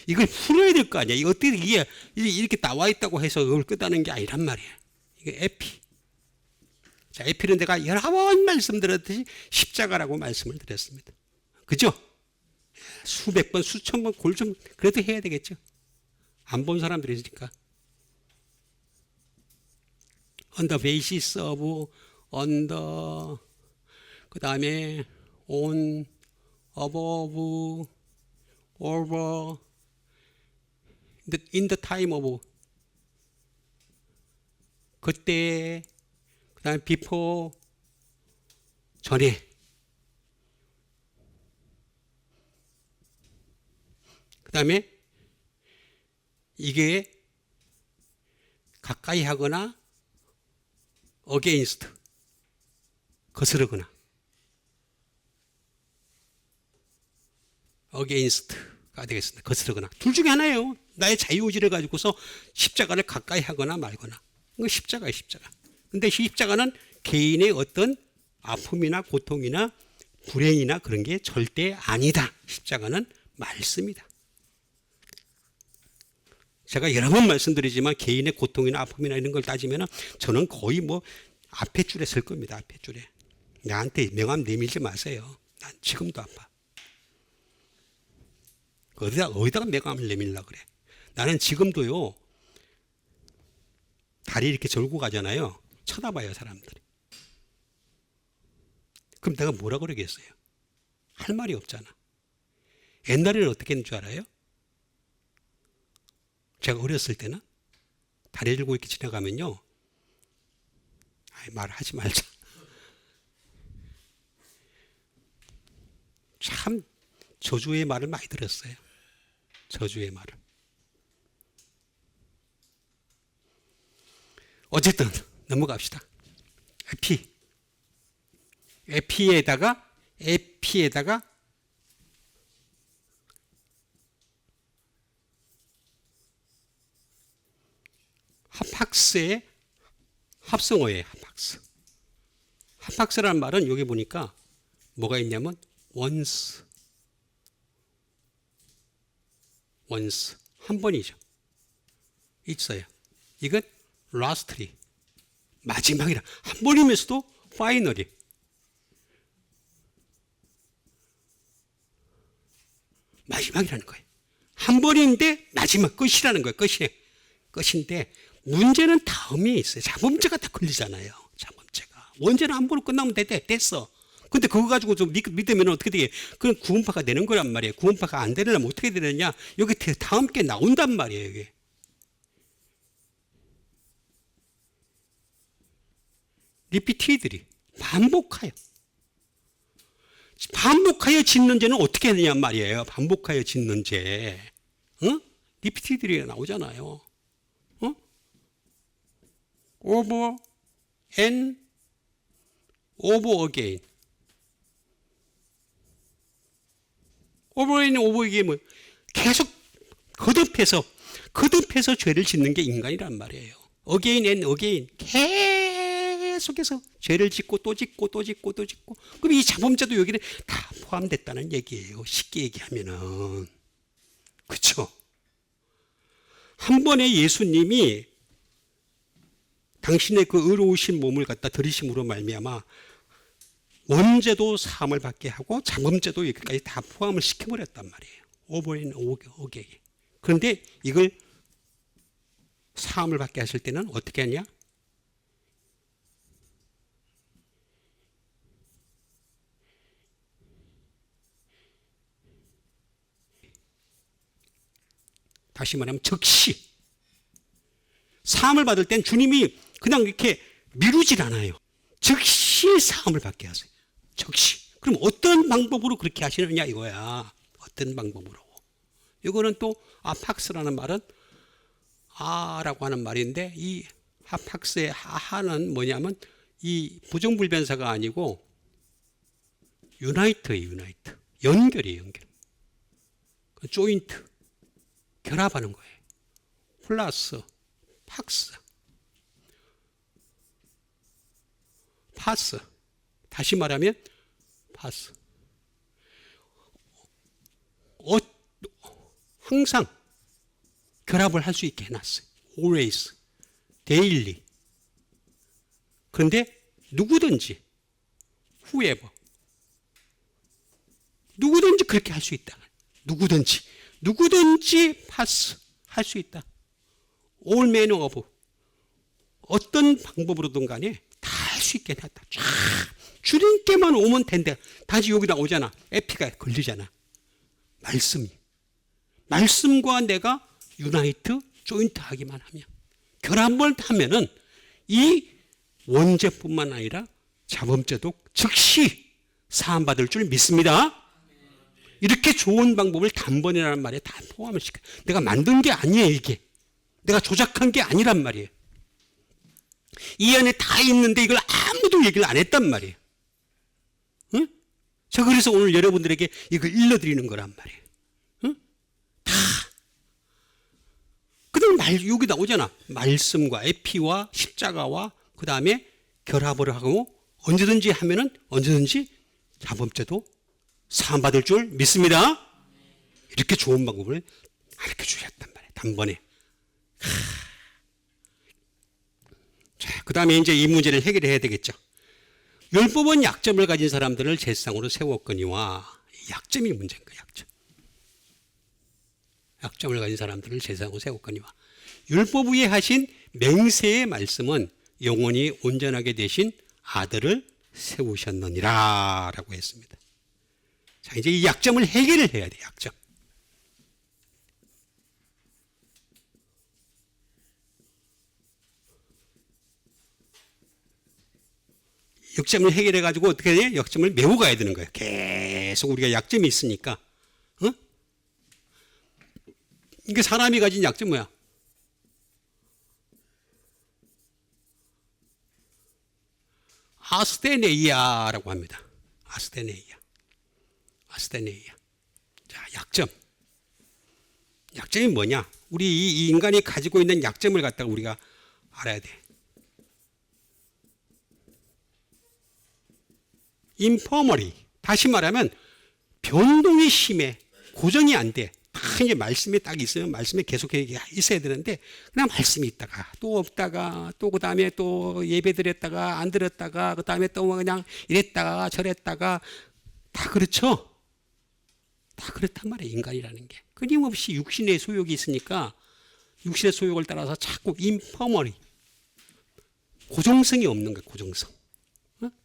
이걸 풀어야 될 거 아니야. 이게 어떻게 이게 이렇게 나와 있다고 해서 이걸 끝나는 게 아니란 말이에요. 이게 에피. 자, 에피는 내가 여러 번 말씀드렸듯이 십자가라고 말씀을 드렸습니다. 그죠? 수백 번, 수천 번 골 좀 그래도 해야 되겠죠. 안 본 사람들이 있으니까. On the basis of, on the, 그 다음에 on, above, over, in the time of, 그때, 그 다음에 before, 전에, 그 다음에 이게 가까이 하거나 against 거스르거나 against가 되겠습니다. 거스르거나 둘 중에 하나예요. 나의 자유의지를 가지고서 십자가를 가까이 하거나 말거나. 이거 십자가예요. 십자가. 근데 십자가는 개인의 어떤 아픔이나 고통이나 불행이나 그런 게 절대 아니다. 십자가는 말씀이다. 제가 여러 번 말씀드리지만 개인의 고통이나 아픔이나 이런 걸 따지면 저는 거의 뭐 앞에 줄에 설 겁니다. 앞에 줄에. 나한테 명함 내밀지 마세요. 난 지금도 아파. 어디다가 명함을 내밀려고 그래. 나는 지금도요. 다리 이렇게 절고 가잖아요. 쳐다봐요, 사람들이. 그럼 내가 뭐라 그러겠어요? 할 말이 없잖아. 옛날에는 어떻게 했는 줄 알아요? 제가 어렸을 때는 다리 들고 이렇게 지나가면요. 말하지 말자. 참 저주의 말을 많이 들었어요. 저주의 말을. 어쨌든 넘어갑시다. 에피에다가 하팍스의 합성어예요. 하팍스라는 말은 여기 보니까 뭐가 있냐면 once 한 번이죠. 있어요. 이건 lastly 마지막이라 한 번이면서도 finally 마지막이라는 거예요. 한 번인데 마지막 끝이라는 거예요. 끝인데 문제는 다음에 있어요. 자범죄가 다 걸리잖아요. 자범죄가. 언제나 한 번으로 끝나면 됐어. 근데 그거 가지고 좀 믿으면 어떻게 되게 그건 구원파가 되는 거란 말이에요. 구원파가 안 되려면 어떻게 되느냐. 여기 다음 게 나온단 말이에요. 여기. 리피티들이 반복하여 짓는 죄는 어떻게 되냐 말이에요. 반복하여 짓는 죄. 리피티들이 나오잖아요. over and over again. over and over again 뭐 계속 거듭해서 죄를 짓는 게 인간이란 말이에요. again and again 계속해서 죄를 짓고 또 짓고 또 짓고 또 짓고. 그럼 이 자범죄도 여기는 다 포함됐다는 얘기예요. 쉽게 얘기하면은. 그렇죠? 한 번에 예수님이 당신의 그 의로우신 몸을 갖다 들이심으로 말미암아 원죄도 사함을 받게 하고 자범죄도 여기까지 다 포함을 시켜버렸단 말이에요. 오버인 오게. 그런데 이걸 사함을 받게 하실 때는 어떻게 하냐? 다시 말하면 즉시 사함을 받을 땐 주님이 그냥 이렇게 미루질 않아요. 즉시 사함을 받게 하세요. 즉시. 그럼 어떤 방법으로 그렇게 하시느냐 이거야. 어떤 방법으로. 이거는 또 아팍스라는 말은 아라고 하는 말인데 이 팍스의 하는 뭐냐면 이 부정불변사가 아니고 유나이트예요. 유나이트. 연결이에요. 연결. 조인트. 결합하는 거예요. 플러스 팍스. 파스. 다시 말하면 파스. 항상 결합을 할 수 있게 해놨어요. always, daily. 그런데 누구든지, whoever, 누구든지 그렇게 할 수 있다. 누구든지 pass 할 수 있다. all manner of, 어떤 방법으로든 간에 다 할 수 있게 해놨다. 쫙 주님께만 오면 된대. 다시 여기다 오잖아. 에피가 걸리잖아. 말씀과 내가 유나이트, 조인트 하기만 하면, 결합을 하면은 이 원죄뿐만 아니라 자범죄도 즉시 사함받을 줄 믿습니다. 이렇게 좋은 방법을 단번이라는 말에 다 포함을 시켜요. 내가 만든 게 아니에요, 이게. 내가 조작한 게 아니란 말이에요. 이 안에 다 있는데 이걸 아무도 얘기를 안 했단 말이에요. 응? 제가 그래서 오늘 여러분들에게 이걸 일러드리는 거란 말이에요. 응? 다. 그 다음에 여기다 오잖아. 말씀과 에피와 십자가와 그 다음에 결합을 하고 언제든지 하면은 언제든지 자범죄도 사함받을 줄 믿습니다. 이렇게 좋은 방법을 가르쳐 주셨단 말이에요. 단번에. 자, 그 다음에 이제 이 문제를 해결해야 되겠죠. 율법은 약점을 가진 사람들을 제사장으로 세웠거니와, 약점이 문제인 거예요. 약점을 가진 사람들을 제사장으로 세웠거니와, 율법 위에 하신 맹세의 말씀은 영원히 온전하게 되신 아들을 세우셨느니라 라고 했습니다. 자, 이제 이 약점을 해결을 해야 돼요. 약점을 해결해 가지고 어떻게 해야 약점을 메워 가야 되는 거예요. 계속 우리가 약점이 있으니까. 이게 사람이 가진 약점 뭐야? 아스테네이아라고 합니다. 아스테네이아. 자, 약점. 약점이 뭐냐? 우리 이 인간이 가지고 있는 약점을 갖다가 우리가 알아야 돼. 인퍼머리. 다시 말하면 변동이 심해. 고정이 안 돼. 다 이제 말씀에 딱 있으면 말씀에 계속 있어야 되는데 그냥 말씀이 있다가 또 없다가 또 그 다음에 또 예배 드렸다가 안 드렸다가 그 다음에 또 그냥 이랬다가 저랬다가 다 그렇죠. 다 그렇단 말이에요. 인간이라는 게 끊임없이 육신의 소욕이 있으니까 육신의 소욕을 따라서 자꾸 인퍼머리, 고정성이 없는 거예요. 고정성.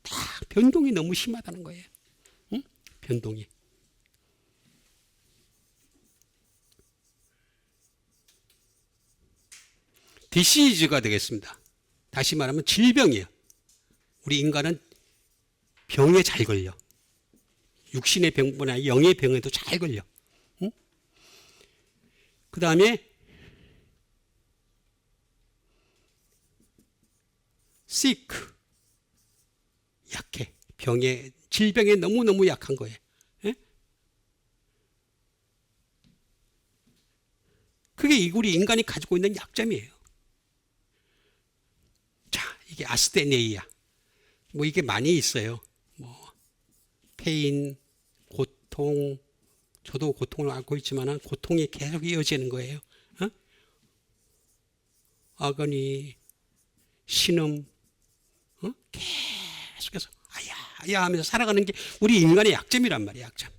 다 변동이 너무 심하다는 거예요. 변동이. 디시즈가 되겠습니다. 다시 말하면 질병이에요. 우리 인간은 병에 잘 걸려. 육신의 병뿐 아니라 영의 병에도 잘 걸려. 그 다음에 sick, 약해. 질병에 너무너무 약한 거예요. 예? 그게 우리 인간이 가지고 있는 약점이에요. 자, 이게 아스테네이아. 뭐 이게 많이 있어요. 뭐 페인, 고통. 저도 고통을 앓고 있지만 고통이 계속 이어지는 거예요. 아거니, 신음, 계속해서 아야 하면서 살아가는 게 우리 인간의 약점이란 말이야. 약점.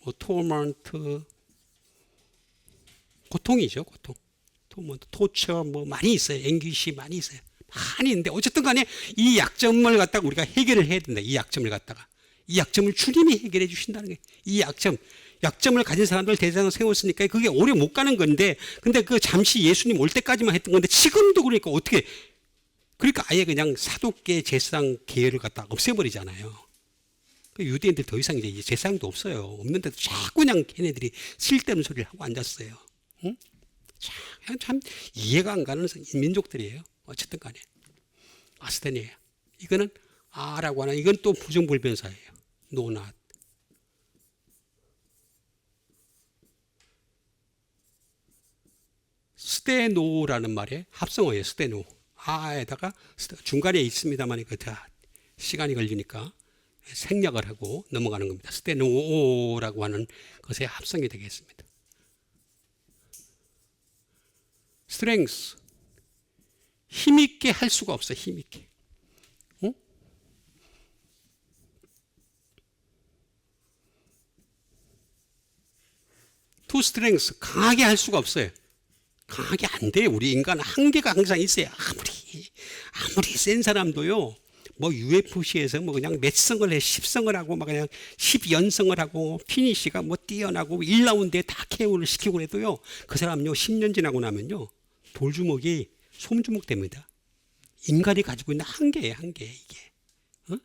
뭐 토먼트, 고통이죠. 고통. 토먼트, 토처 뭐 많이 있어요. 앵귀시 많이 있어요. 많이 있는데 어쨌든 간에 이 약점을 갖다가 우리가 해결을 해야 된다. 이 약점을 갖다가. 이 약점을 주님이 해결해 주신다는 거예요. 이 약점을 가진 사람들 대상을 세웠으니까 그게 오래 못 가는 건데, 근데 그 잠시 예수님 올 때까지만 했던 건데 지금도 그러니까 어떻게, 그러니까 아예 그냥 사독계 제사장 계열을 갖다 없애버리잖아요. 그 유대인들 더 이상 이제 제사장도 없어요. 없는데도 자꾸 그냥 걔네들이 쓸데없는 소리를 하고 앉았어요. 응? 참 이해가 안 가는 민족들이에요. 어쨌든 간에. 아스테니에요. 이거는 아라고 하는, 이건 또 부정불변사예요. no not. 스테노라는 말에 합성어예요. 스테노. 아에다가 중간에 있습니다만 이거 다 시간이 걸리니까 생략을 하고 넘어가는 겁니다. 스테노라고 하는 것에 합성이 되겠습니다. strength. 힘있게 할 수가 없어. 힘있게. 응? to strength. 강하게 할 수가 없어요. 강하게 안 돼요. 우리 인간은 한계가 항상 있어요. 아무리 센 사람도요. 뭐 UFC에서 뭐 그냥 몇 성을 해, 10성을 하고 막 그냥 10연성을 하고 피니시가 뭐 뛰어나고 1라운드에 다 KO를 시키고 해도요. 그 사람요 10년 지나고 나면요. 돌주먹이 솜주먹 됩니다. 인간이 가지고 있는 한계예요. 한계 이게. 어?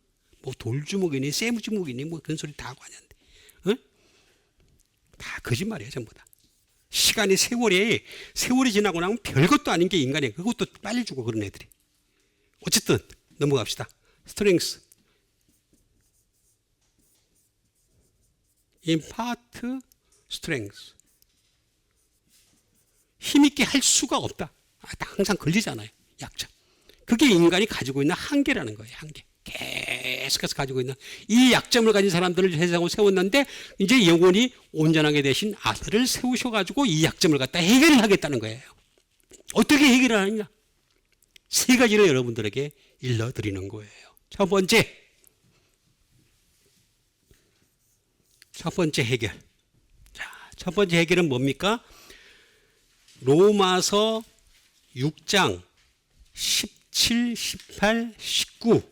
뭐 돌주먹이니 쇠주먹이니 뭐 그런 소리 다 하고 하는데. 어? 다 거짓말이에요. 전부 다. 시간이 세월이 지나고 나면 별것도 아닌 게 인간이에요. 그것도 빨리 죽어 그런 애들이. 어쨌든 넘어갑시다. strength. impart strength. 힘있게 할 수가 없다. 항상 걸리잖아요. 약점. 그게 인간이 가지고 있는 한계라는 거예요. 한계. 계속해서 가지고 있는 이 약점을 가진 사람들을 세상으로 세웠는데 이제 영원히 온전하게 되신 아들을 세우셔가지고 이 약점을 갖다 해결을 하겠다는 거예요. 어떻게 해결을 하느냐? 세 가지를 여러분들에게 일러드리는 거예요. 첫 번째 해결. 자, 첫 번째 해결은 뭡니까? 로마서 6장 17, 18, 19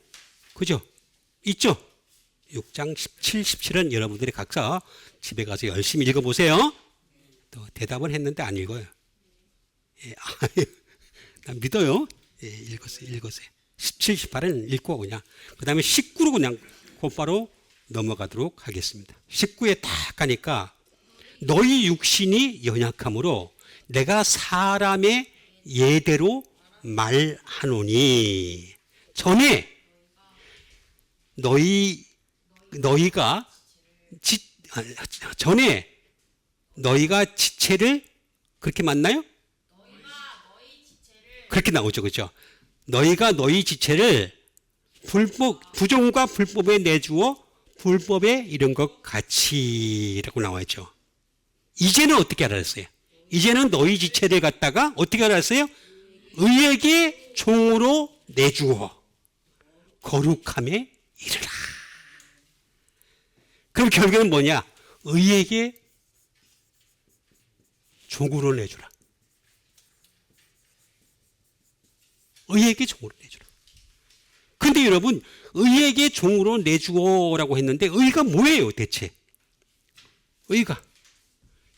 그죠? 있죠? 6장 17, 17은 여러분들이 각자 집에 가서 열심히 읽어보세요. 또 대답은 했는데 안 읽어요. 예, 난 믿어요. 예, 읽으세요. 17, 18은 읽고 그냥 그 다음에 19로 그냥 곧바로 넘어가도록 하겠습니다. 19에 딱 가니까 너희 육신이 연약함으로 내가 사람의 예대로 말하노니 전에 너희가 지체를 그렇게 맞나요? 그렇게 나오죠. 그죠? 너희가 너희 지체를 부정과 불법에 내주어 불법에 이른 것 같이라고 나와있죠. 이제는 어떻게 알았어요? 이제는 너희 지체를 갖다가 어떻게 알았어요? 의에게 종으로 내주어 거룩함에 이르라. 그럼 결국은 뭐냐? 의에게 종으로 내주라. 의에게 종으로 내주라. 근데 여러분, 의에게 종으로 내주어라고 했는데 의가 뭐예요 대체? 의가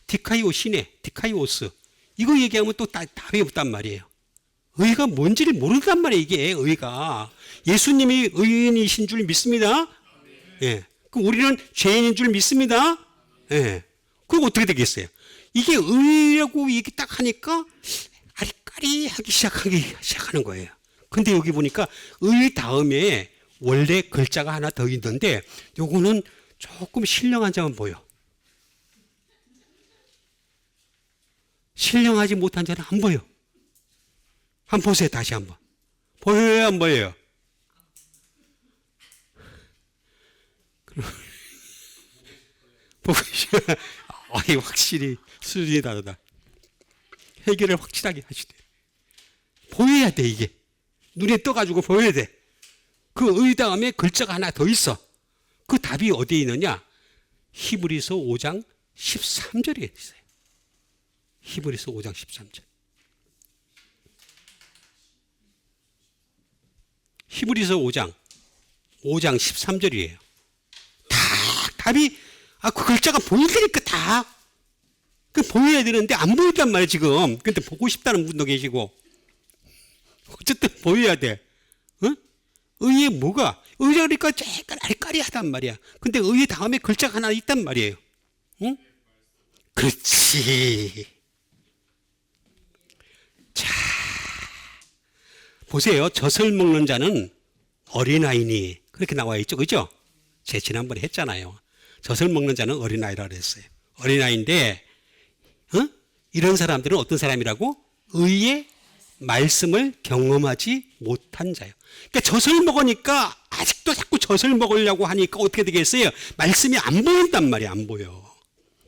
디카이오시네, 디카이오스. 이거 얘기하면 또 답이 없단 말이에요. 의가 뭔지를 모른단 말이에요. 이게 의가. 예수님이 의인이신 줄 믿습니다. 예. 그럼 우리는 죄인인 줄 믿습니다. 예. 그럼 어떻게 되겠어요? 이게 의라고 이렇게 딱 하니까 아리까리하기 시작하는 거예요. 근데 여기 보니까 의 다음에 원래 글자가 하나 더 있는데 요거는 조금 신령한 점은 보여. 신령하지 못한 점은 안 보여. 한번 보세요. 다시 한번. 보여요? 안 보여요? 확실히 수준이 다르다. 해결을 확실하게 하시대. 보여야 돼 이게. 눈에 떠가지고 보여야 돼. 그 의 다음에 글자가 하나 더 있어. 그 답이 어디에 있느냐? 히브리서 5장 13절에 있어요. 히브리서 5장 13절. 히브리서 5장 13절이에요. 다 답이 그 글자가 보이니까 다 그 보여야 되는데 안 보인단 말이에요 지금. 근데 보고 싶다는 분도 계시고 어쨌든 보여야 돼. 어? 의에 뭐가 의라니까 약간 아리까리하단 말이야. 근데 의 다음에 글자가 하나 있단 말이에요. 응? 그렇지. 보세요. 젖을 먹는 자는 어린아이니 그렇게 나와 있죠. 그죠? 제가 지난번에 했잖아요. 젖을 먹는 자는 어린아이라고 그랬어요. 어린아이인데 이런 사람들은 어떤 사람이라고? 의의 말씀을 경험하지 못한 자예요. 그러니까 젖을 먹으니까 아직도 자꾸 젖을 먹으려고 하니까 어떻게 되겠어요? 말씀이 안 보인단 말이에요. 안 보여.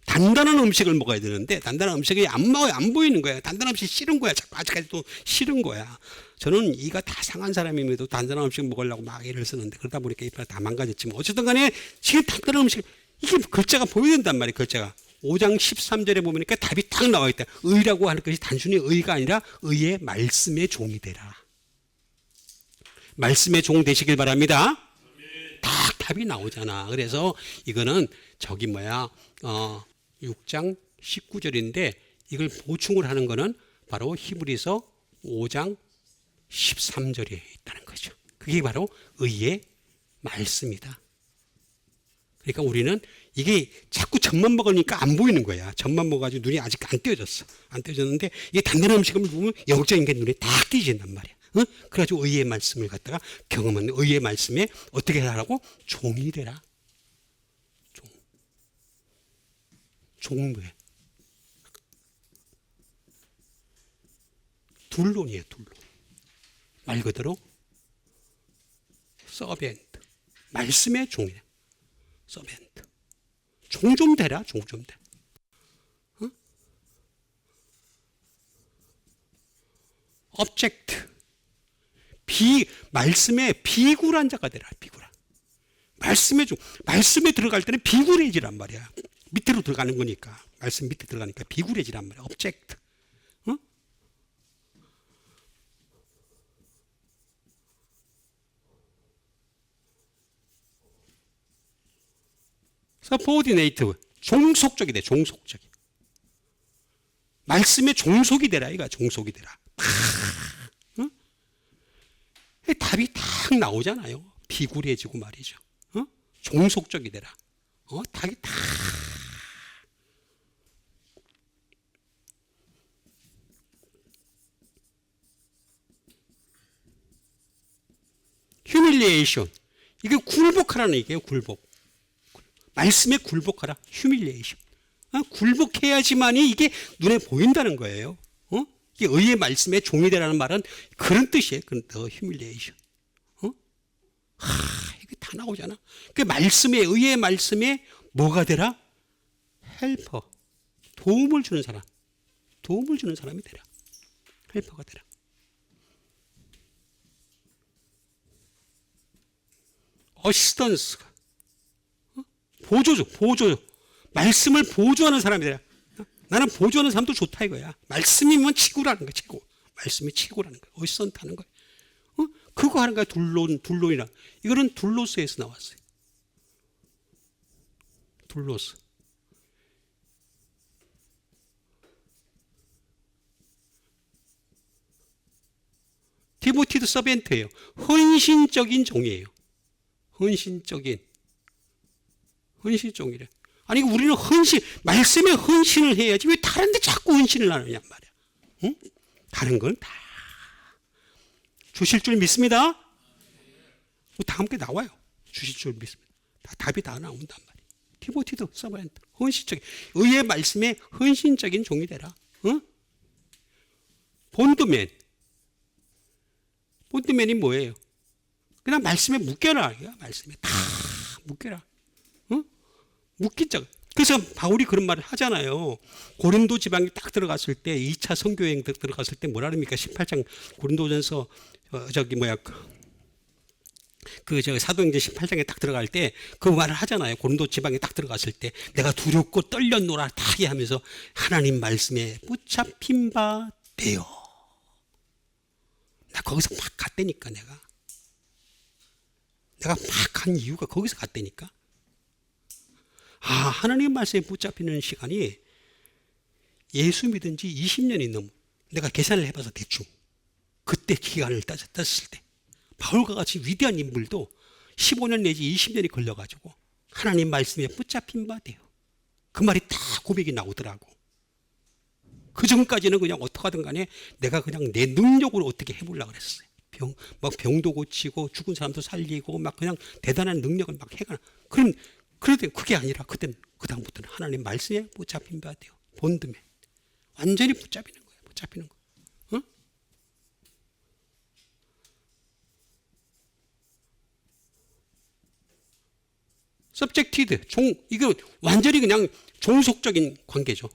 단단한 음식을 먹어야 되는데 단단한 음식이 안 보이는 거야. 단단한 음식이 싫은 거야. 자꾸 아직까지도 싫은 거야. 저는 이가 다 상한 사람임에도 단단한 음식 먹으려고 막 애를 쓰는데 그러다 보니까 이가 다 망가졌지만 어쨌든 간에 지금 단단한 음식 이게 글자가 보여야 된단 말이에요. 글자가 5장 13절에 보니까 답이 딱 나와 있다. 의라고 하는 것이 단순히 의가 아니라 의의 말씀의 종이 되라. 말씀의 종 되시길 바랍니다. 딱 답이 나오잖아. 그래서 이거는 6장 19절인데 이걸 보충을 하는 거는 바로 히브리서 5장 13절에 있다는 거죠. 그게 바로 의의 말씀이다. 그러니까 우리는 이게 자꾸 젖만 먹으니까 안 보이는 거야. 젖만 먹어가지고 눈이 아직 안 띄어졌어. 안 띄어졌는데 이게 단단한 음식을 보면 영적인 게 눈에 딱 띄진단 말이야. 그래가지고 의의 말씀을 갖다가 경험하는 의의 말씀에 어떻게 하라고? 종이 되라. 종무에 둘론이에요. 둘론. 말 그대로 서벤트. 말씀의 종이에요. 서벤트. 종 좀 되라. 종 좀 돼. object. 말씀에 비굴한 자가 되라. 비굴한. 말씀에 들어갈 때는 비굴해지란 말이야. 밑으로 들어가는 거니까. 말씀 밑에 들어가니까 비굴해지란 말이야. object. subordinate. 종속적이 돼. 종속적이. 말씀에 종속이 되라. 이거 종속이 되라. 답이 딱 나오잖아요. 비굴해지고 말이죠. 종속적이 되라. 답이 딱. humiliation. 이게 굴복하라는 얘기예요. 굴복. 말씀에 굴복하라. humiliation. 굴복해야지만이 이게 눈에 보인다는 거예요. 이게 의의 말씀에 종이 되라는 말은 그런 뜻이에요. 그런 humiliation. 이게 다 나오잖아. 그 말씀에 의의 말씀에 뭐가 되라? 헬퍼. 도움을 주는 사람. 도움을 주는 사람이 되라. 헬퍼가 되라. 어시스턴스가 보조죠. 보조. 말씀을 보조하는 사람이 되라. 나는 보조하는 사람도 좋다 이거야. 말씀이면 치고라는 거야. 치고. 말씀이 치고라는 거야. 어시스턴트 하는 거야. 그거 하는 거야. 둘론이라. 이거는 둘로스에서 나왔어요. 둘로스. 디보티드 서벤트예요. 헌신적인 종이에요. 헌신적이래. 아니 우리는 말씀에 헌신을 해야지 왜 다른 데 자꾸 헌신을 하느냐 말이야. 응? 다른 건 다 주실 줄 믿습니다. 다 함께 나와요. 주실 줄 믿습니다. 답이 다 나온단 말이에요. 디보티드 서벤트. 헌신적인. 의의 말씀에 헌신적인 종이 되라. 본드맨. 본드맨이 뭐예요? 그냥 말씀에 묶여라. 말씀에 다 묶여라. 묶인 자. 그래서 바울이 그런 말을 하잖아요. 고린도 지방에 딱 들어갔을 때 2차 선교여행 들어갔을 때 뭐라 그럽니까? 18장 고린도전서 사도행전 18장에 딱 들어갈 때 그 말을 하잖아요. 고린도 지방에 딱 들어갔을 때 내가 두렵고 떨렸노라 딱 하면서 하나님 말씀에 붙잡힌 바 되어. 나 거기서 막 갔다니까 내가 막 간 이유가 거기서 갔다니까. 하나님 말씀에 붙잡히는 시간이 예수 믿은 지 20년이 넘어. 내가 계산을 해봐서 대충. 그때 기간을 따졌을 때. 바울과 같이 위대한 인물도 15년 내지 20년이 걸려가지고 하나님 말씀에 붙잡힌 바 돼요. 그 말이 다 고백이 나오더라고. 그 전까지는 그냥 어떻게 하든 간에 내가 그냥 내 능력으로 어떻게 해보려고 그랬어요. 막 병도 고치고 죽은 사람도 살리고 막 그냥 대단한 능력을 막 해가. 그런데 그게 아니라 그다음부터는 하나님 말씀에 붙잡힌 바 돼요. 본드에 완전히 붙잡히는 거예요. 붙잡히는 거. 어? subjected 이거 완전히 그냥 종속적인 관계죠.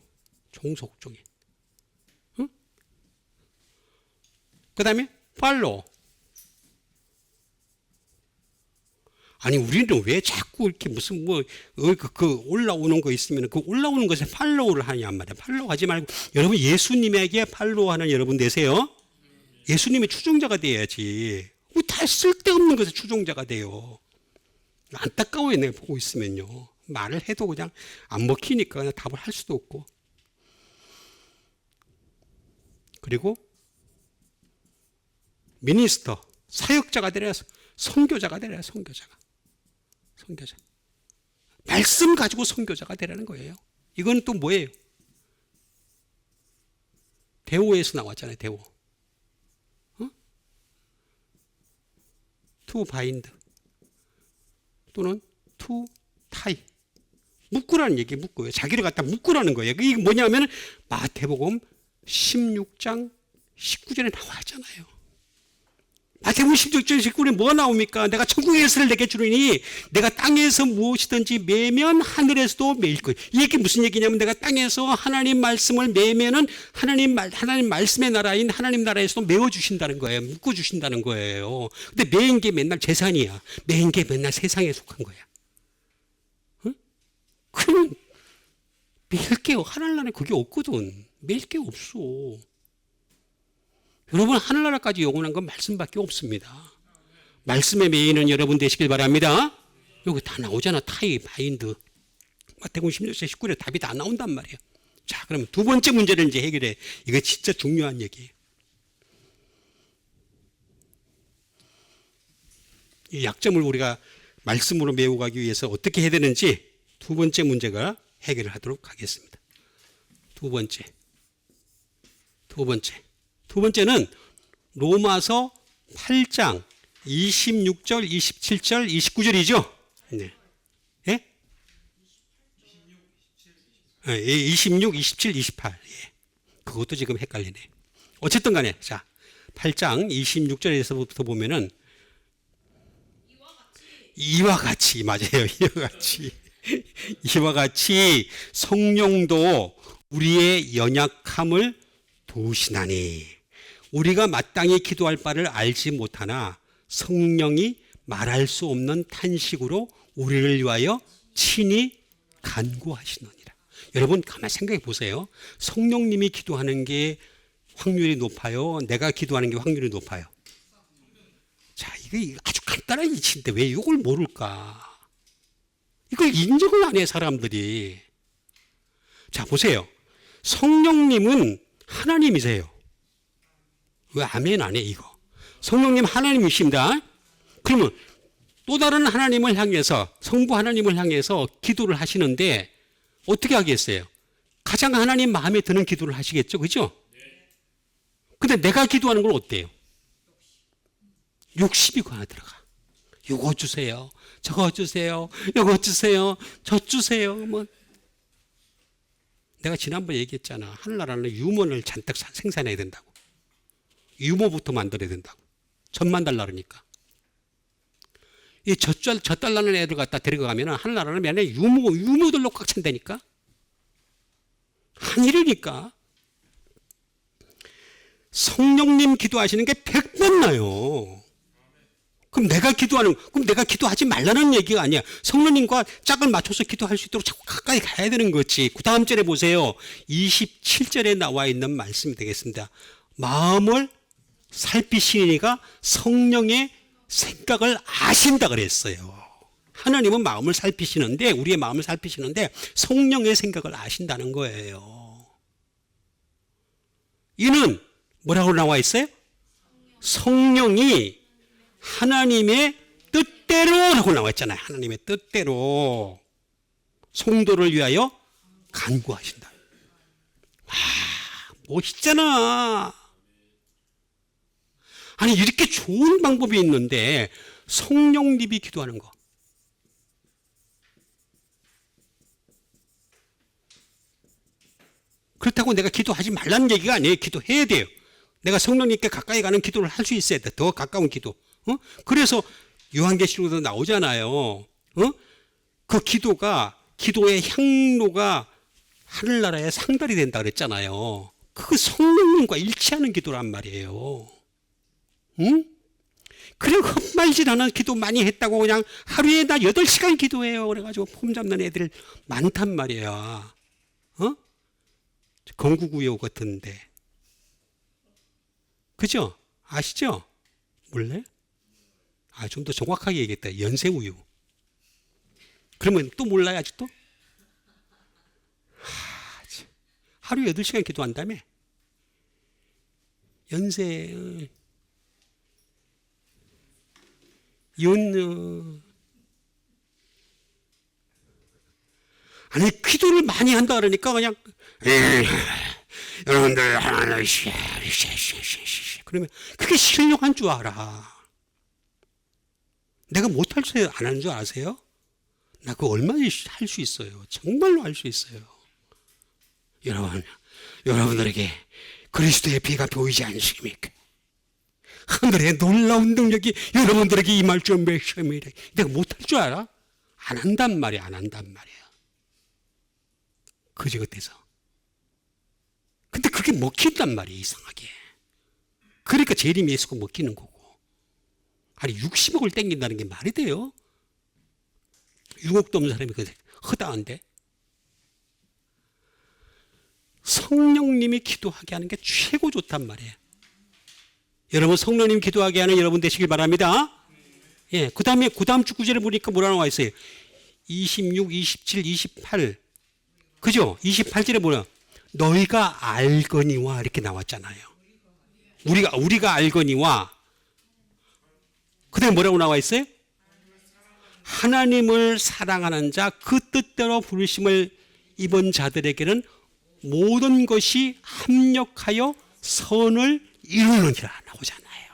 종속적인. 응? 그다음에 follow. 아니 우리는 왜 자꾸 이렇게 무슨 그 올라오는 거 있으면 그 올라오는 것에 팔로우를 하냐 말이야. 팔로우 하지 말고 여러분 예수님에게 팔로우하는 여러분 되세요. 예수님의 추종자가 돼야지. 다 쓸데없는 것에 추종자가 돼요. 안타까워요. 내가 보고 있으면요. 말을 해도 그냥 안 먹히니까 그냥 답을 할 수도 없고. 그리고 미니스터 사역자가 되라. 선교자가 되라. 선교자. 말씀 가지고 선교자가 되라는 거예요. 이건 또 뭐예요? 대오에서 나왔잖아요. 대오. 어? to bind 또는 to tie. 묶으라는 얘기 묶어요. 자기를 갖다 묶으라는 거예요. 이게 뭐냐면 마태복음 16장 19절에 나와있잖아요. 마태복음 16장 19절에 뭐가 나옵니까? 내가 천국의 열쇠를 내게 주리니 내가 땅에서 무엇이든지 매면 하늘에서도 매일 거예요. 이 얘기 무슨 얘기냐면 내가 땅에서 하나님 말씀을 매면은 하나님 말씀의 나라인 하나님 나라에서도 메워주신다는 거예요. 묶어주신다는 거예요. 근데 매인 게 맨날 재산이야. 매인 게 맨날 세상에 속한 거야. 응? 그러면 매일 게 하늘나라에 그게 없거든. 매일 게 없어. 여러분 하늘나라까지 영원한 건 말씀밖에 없습니다. 말씀의 메인은 여러분 되시길 바랍니다. 여기 다 나오잖아. 타이, 바인드. 마태복음 16장 19절에 답이 다 나온단 말이에요. 자, 그러면 두 번째 문제를 이제 해결해. 이거 진짜 중요한 얘기예요. 이 약점을 우리가 말씀으로 메워가기 위해서 어떻게 해야 되는지 두 번째 문제가 해결을 하도록 하겠습니다. 두 번째는 로마서 8장 26절, 27절, 29절이죠. 네. 예? 26, 27, 28. 예. 그것도 지금 헷갈리네. 어쨌든 간에 자, 8장 26절에서부터 보면은 이와 같이 맞아요. 이와 같이 성령도 우리의 연약함을 도우시나니 우리가 마땅히 기도할 바를 알지 못하나 성령이 말할 수 없는 탄식으로 우리를 위하여 친히 간구하시느니라. 여러분 가만히 생각해 보세요. 성령님이 기도하는 게 확률이 높아요? 내가 기도하는 게 확률이 높아요? 자, 이게 아주 간단한 이치인데 왜 이걸 모를까? 이걸 인정을 안 해 사람들이. 자, 보세요. 성령님은 하나님이세요. 왜 아멘 안 해 이거? 성령님 하나님이십니다. 그러면 또 다른 하나님을 향해서 성부 하나님을 향해서 기도를 하시는데 어떻게 하겠어요? 가장 하나님 마음에 드는 기도를 하시겠죠. 그죠? 근데 내가 기도하는 건 어때요? 욕심이 그 안에 들어가. 이거 주세요. 저거 주세요. 이거 주세요. 저 주세요. 뭐 내가 지난번에 얘기했잖아. 하늘나라는 유머를 잔뜩 생산해야 된다고. 유머부터 만들어야 된다고. 천만 달러니까. 이 젖달라는 애들 갖다 데려가면 하늘나라는 맨날 유머들로 꽉 찬다니까. 한일이니까. 성령님 기도하시는 게 100번 나요. 그럼 내가 기도하지 말라는 얘기가 아니야. 성령님과 짝을 맞춰서 기도할 수 있도록 자꾸 가까이 가야 되는 거지. 그 다음 절에 보세요. 27절에 나와 있는 말씀이 되겠습니다. 마음을 살피시니가 성령의 생각을 아신다 그랬어요. 하나님은 마음을 살피시는데 우리의 마음을 살피시는데 성령의 생각을 아신다는 거예요. 이는 뭐라고 나와 있어요? 성령이 하나님의 뜻대로 라고 나와 있잖아요. 하나님의 뜻대로 성도를 위하여 간구하신다. 멋있잖아. 아니 이렇게 좋은 방법이 있는데 성령님이 기도하는 거. 그렇다고 내가 기도하지 말라는 얘기가 아니에요. 기도해야 돼요. 내가 성령님께 가까이 가는 기도를 할 수 있어야 돼. 더 가까운 기도. 그래서 요한계시록에도 나오잖아요. 그 기도가 기도의 향로가 하늘나라에 상달이 된다 그랬잖아요. 그거 성령님과 일치하는 기도란 말이에요. 응? 그리고 헛말질 않은 기도 많이 했다고 그냥 하루에 나 8시간 기도해요. 그래가지고 폼 잡는 애들 많단 말이야. 건국우유 같은데. 그죠? 아시죠? 몰래? 좀 더 정확하게 얘기했다. 연세우유. 그러면 또 몰라요, 아직도? 하루에 8시간 기도한다며? 연세, 아니, 기도를 많이 한다 그러니까 그냥, 여러분들, 그러면 그게 신령한 줄 알아. 내가 못할 줄 안 하는 줄 아세요? 나 그거 얼마나 할 수 있어요. 정말로 할 수 있어요. 여러분들에게 그리스도의 피가 보이지 않으십니까? 하늘의 놀라운 능력이 여러분들에게 임할 줄 믿습니다. 내가 못할 줄 알아? 안 한단 말이야. 안 한단 말이야. 그지 같아서. 근데 그게 먹힌단 말이야. 이상하게. 그러니까 재림이 예수가 먹히는 거고. 아니 60억을 땡긴다는 게 말이 돼요? 6억도 없는 사람이 허다한데. 성령님이 기도하게 하는 게 최고 좋단 말이에요. 여러분 성령님 기도하게 하는 여러분 되시길 바랍니다. 예, 그 다음 주 구절에 보니까 뭐라 나와 있어요? 26, 27, 28. 그죠? 28절에 뭐야? 너희가 알거니와 이렇게 나왔잖아요. 우리가 알거니와. 그 다음에 뭐라고 나와 있어요? 하나님을 사랑하는 자, 그 뜻대로 부르심을 입은 자들에게는 모든 것이 합력하여 선을 이루느니라 나오잖아요.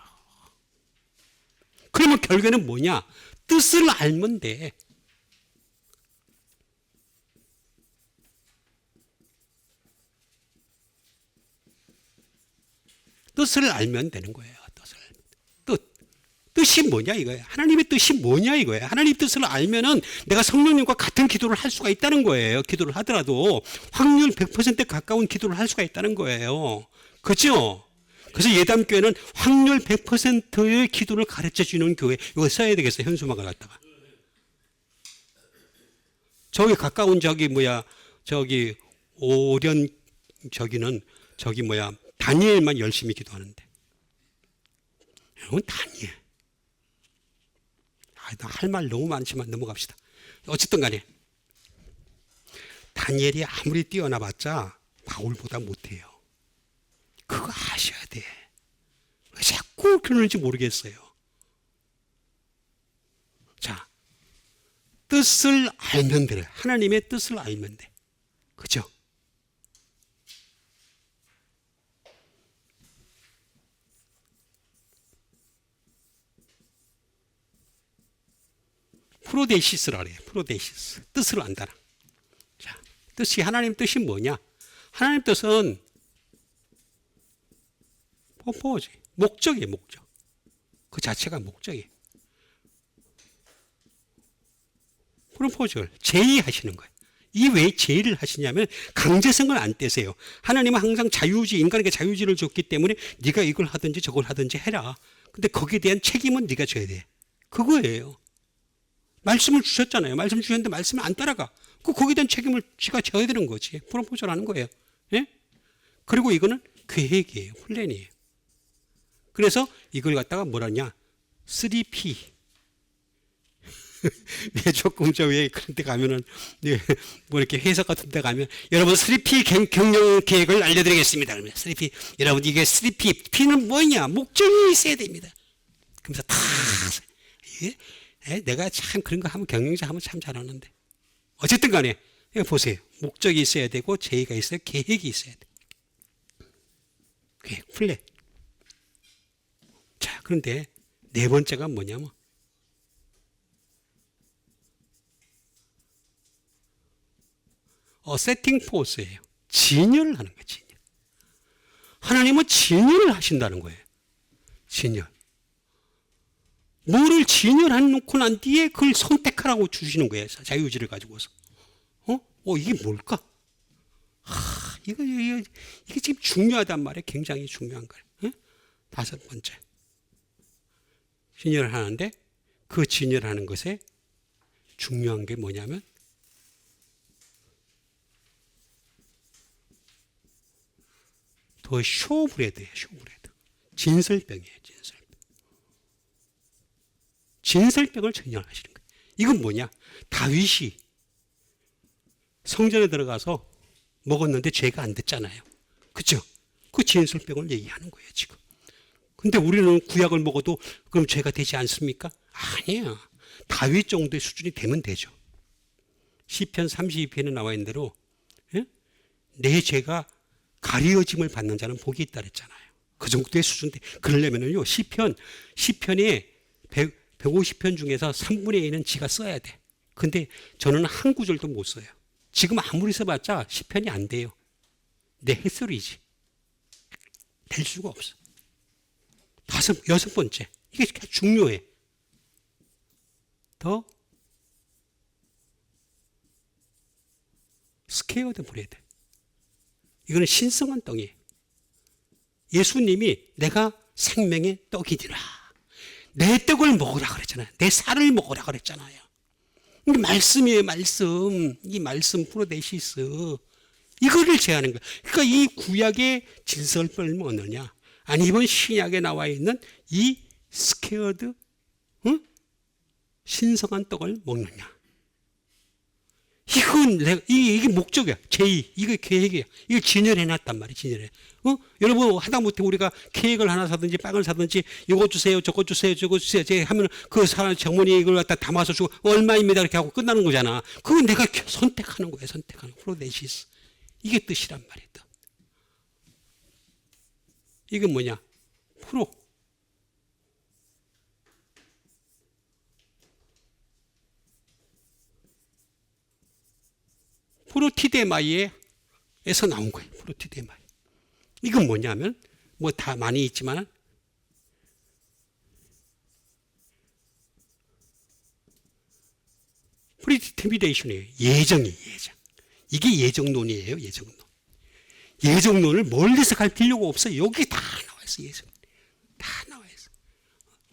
그러면 결국에는 뭐냐? 뜻을 알면 돼. 뜻을 알면 되는 거예요. 뜻이 뭐냐 이거예요. 하나님의 뜻이 뭐냐 이거예요. 하나님 뜻을 알면은 내가 성령님과 같은 기도를 할 수가 있다는 거예요. 기도를 하더라도 확률 100% 가까운 기도를 할 수가 있다는 거예요. 그렇죠? 그래서 예담교회는 확률 100%의 기도를 가르쳐주는 교회. 이거 써야 되겠어요. 현수막을 갖다가. 저기 가까운 저기 오련 다니엘만 열심히 기도하는데. 이건 다니엘. 할 말 너무 많지만 넘어갑시다. 어쨌든 간에 다니엘이 아무리 뛰어나봤자 바울보다 못해요. 그거 아셔야 돼. 왜 자꾸 그러는지 모르겠어요. 자, 뜻을 알면 돼. 하나님의 뜻을 알면 돼. 그죠? 프로데시스라 그래요. 프로데시스. 뜻을 안다라. 자, 하나님 뜻이 뭐냐? 하나님 뜻은 퍼포즈. 목적이에요, 목적. 그 자체가 목적이에요. 프로포즈를 제의하시는 거예요. 이 왜 제의를 하시냐면 강제성을 안 떼세요. 하나님은 항상 자유지, 인간에게 자유지를 줬기 때문에 네가 이걸 하든지 저걸 하든지 해라. 근데 거기에 대한 책임은 네가 져야 돼. 그거예요. 말씀을 주셨잖아요. 말씀 주셨는데 말씀을 안 따라가. 거기에 대한 책임을 쥐가 져야 되는 거지. 프로포즈라는 거예요. 예? 그리고 이거는 계획이에요. 플랜이에요. 그래서 이걸 갖다가 뭐라냐? 3P. 네, 조금 왜 그런 데 가면은, 뭐 이렇게 회사 같은 데 가면, 여러분 3P 경영 계획을 알려드리겠습니다. 그러면 3P. 여러분 이게 3P. P는 뭐냐? 목적이 있어야 됩니다. 그러면서 다, 내가 참 그런 거 하면 경영자 하면 참 잘하는데. 어쨌든 간에, 이거 보세요. 목적이 있어야 되고, 제의가 있어야 계획이 있어야 돼. 계획, 플랜. 자, 그런데 네 번째가 뭐냐면 세팅 포스예요. 진열을 하는 거예요. 진열. 하나님은 진열을 하신다는 거예요. 진열. 뭐를 진열해 놓고 난 뒤에 그걸 선택하라고 주시는 거예요. 자유의지를 가지고서. 이게 뭘까? 이게 지금 중요하단 말이에요. 굉장히 중요한 거예요. 다섯 번째. 진열을 하는데 그 진열하는 것에 중요한 게 뭐냐면 더 쇼브레드예요. 쇼브레드. 진설병이에요. 진설병. 진설병을 진열하시는 거예요. 이건 뭐냐? 다윗이 성전에 들어가서 먹었는데 죄가 안 됐잖아요. 그렇죠? 그 진설병을 얘기하는 거예요. 지금. 근데 우리는 구약을 먹어도 그럼 죄가 되지 않습니까? 아니야. 다윗 정도의 수준이 되면 되죠. 시편 32편에 나와 있는 대로 내 죄가 가리어짐을 받는 자는 복이 있다 그랬잖아요. 그 정도의 수준. 그러려면요 시편에 150편 중에서 3분의 1은 지가 써야 돼. 근데 저는 한 구절도 못 써요. 지금 아무리 써봤자 시편이 안 돼요. 내 햇소리지. 될 수가 없어. 여섯 번째. 이게 중요해. 더 스퀘어드 브레드. 이거는 신성한 떡이에요. 예수님이 내가 생명의 떡이니라. 내 떡을 먹으라 그랬잖아요. 내 살을 먹으라 그랬잖아요. 이게 말씀이에요. 말씀. 이 말씀 프로데시스. 이거를 제하는 거예요. 그러니까 이 구약의 진설병을 먹느냐, 아니 이번 신약에 나와 있는 이 스퀘어드 신성한 떡을 먹느냐. 이게 목적이야. 제2. 이게 계획이야. 이걸 진열해놨단 말이야. 진열해. 여러분, 하다못해 우리가 케이크를 하나 사든지 빵을 사든지 이거 주세요, 저거 주세요, 저거 주세요. 하면 그 사람 정문이 이걸 갖다 담아서 주고 얼마입니다. 이렇게 하고 끝나는 거잖아. 그건 내가 선택하는 거야. 선택하는. 프로데시스. 이게 뜻이란 말이야. 이게 뭐냐? 프로티데마이에서 나온 거예요. 프로티데마이. 이건 뭐냐면 뭐 다 많이 있지만 프리디테미네이션이에요. 예정이에요. 예정. 이게 예정론이에요. 예정론. 예정론을 멀리서 갈 필요가 없어요. 여기 다 나와 있어요. 예정. 다 나와 있어요.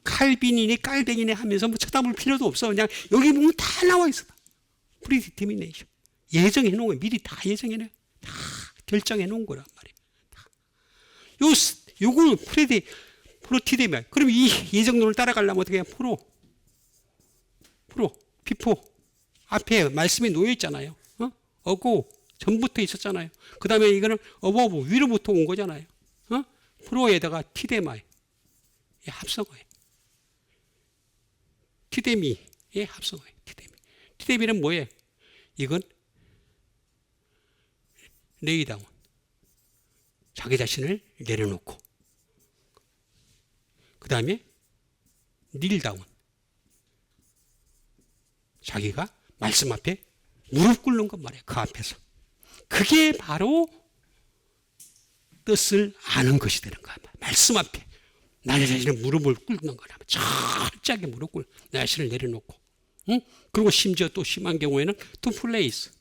칼빈이니 깔뱅이니 하면서 뭐 쳐다볼 필요도 없어. 그냥 여기 보면 다 나와 있어. 프리디테미네이션. 예정해 놓은 거예요. 미리 다 예정해 놓은 다 결정해 놓은 거란 말이에요. 요걸 프로티데미아. 그럼 이 예정론을 따라가려면 어떻게 해야? 비포. 앞에 말씀이 놓여 있잖아요. 어고 전부터 있었잖아요. 그 다음에 이거는 어버브 위로부터 온 거잖아요. 프로에다가 티데마이 합성어예요. 티데미의 합성어예요. 티데미는 뭐예요? 이건 레이다운. 자기 자신을 내려놓고. 그 다음에 닐다운. 자기가 말씀 앞에 무릎 꿇는 것 말이에요. 그 앞에서. 그게 바로 뜻을 아는 것이 되는 거야. 말씀 앞에 나의 자신의 무릎을 꿇는 거라. 철저하게 무릎 꿇고 내 자신을 내려놓고. 그리고 심지어 또 심한 경우에는 to place.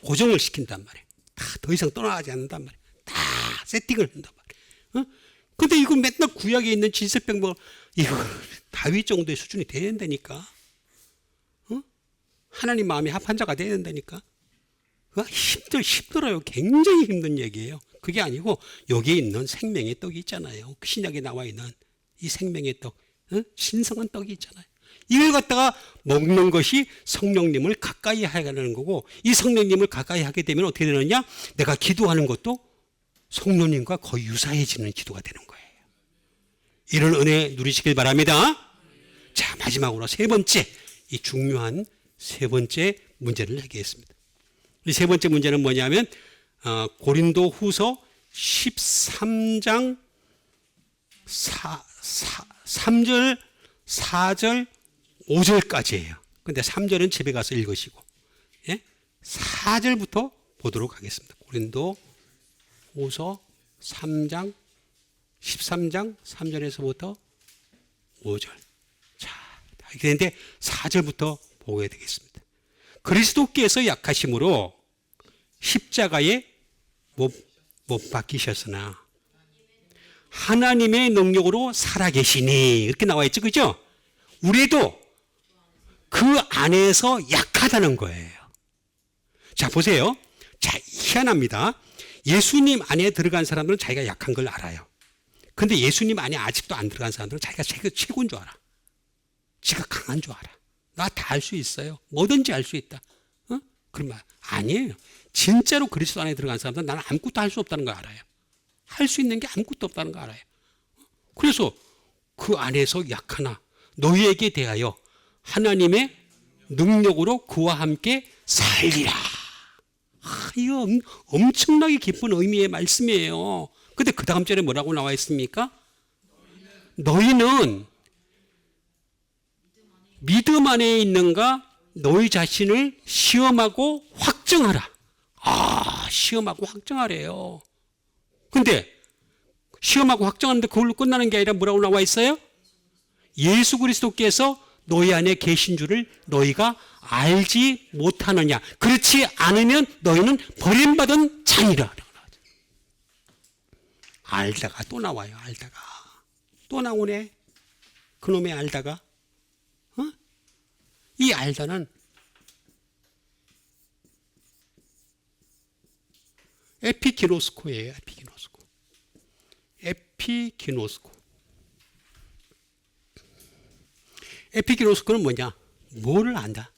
고정을 시킨단 말이에요. 다 더 이상 떠나가지 않는단 말이에요. 다 세팅을 한단 말이에요. 근데 이거 맨날 구약에 있는 진설병 이거 다윗 정도의 수준이 돼야 된다니까. 하나님 마음이 합한 자가 돼야 된다니까. 힘들어요. 굉장히 힘든 얘기예요. 그게 아니고 여기에 있는 생명의 떡이 있잖아요. 신약에 나와 있는 이 생명의 떡, 신성한 떡이 있잖아요. 이걸 갖다가 먹는 것이 성령님을 가까이 하는 거고, 이 성령님을 가까이 하게 되면 어떻게 되느냐? 내가 기도하는 것도 성령님과 거의 유사해지는 기도가 되는 거예요. 이런 은혜 누리시길 바랍니다. 자, 마지막으로 세 번째, 이 중요한 세 번째 문제를 해결했습니다. 이 세 번째 문제는 뭐냐면 고린도 후서 13장 3절, 4절, 5절까지예요. 근데 3절은 집에 가서 읽으시고, 예? 4절부터 보도록 하겠습니다. 고린도 후서 3장, 13장 3절에서부터 5절. 자, 그런데 4절부터 보게 되겠습니다. 그리스도께서 약하심으로 십자가에 못 박히셨으나 하나님의 능력으로 살아계시니, 이렇게 나와 있죠, 그죠? 우리도 그 안에서 약하다는 거예요. 자, 보세요. 자, 희한합니다. 예수님 안에 들어간 사람들은 자기가 약한 걸 알아요. 근데 예수님 안에 아직도 안 들어간 사람들은 자기가 최고인 줄 알아. 지가 강한 줄 알아. 나 다 할 수 있어요. 뭐든지 할 수 있다. 어? 그러면 아니에요. 진짜로 그리스도 안에 들어간 사람들은 나는 아무것도 할 수 없다는 걸 알아요. 할 수 있는 게 아무것도 없다는 걸 알아요. 그래서 그 안에서 약하나 너희에게 대하여 하나님의 능력으로 그와 함께 살리라. 이거 엄청나게 깊은 의미의 말씀이에요. 근데 그 다음 절에 뭐라고 나와 있습니까? 너희는 믿음 안에 있는가 너희 자신을 시험하고 확증하라. 시험하고 확증하래요. 근데 시험하고 확증하는데 그걸로 끝나는 게 아니라 뭐라고 나와 있어요? 예수 그리스도께서 너희 안에 계신 줄을 너희가 알지 못하느냐. 그렇지 않으면 너희는 버림받은 자니라. 알다가 또 나와요. 알다가 또 나오네. 그놈의 알다가. 이 알다는 에피기노스코예요. 에피기노스코는 뭐냐? 뭐를 안다?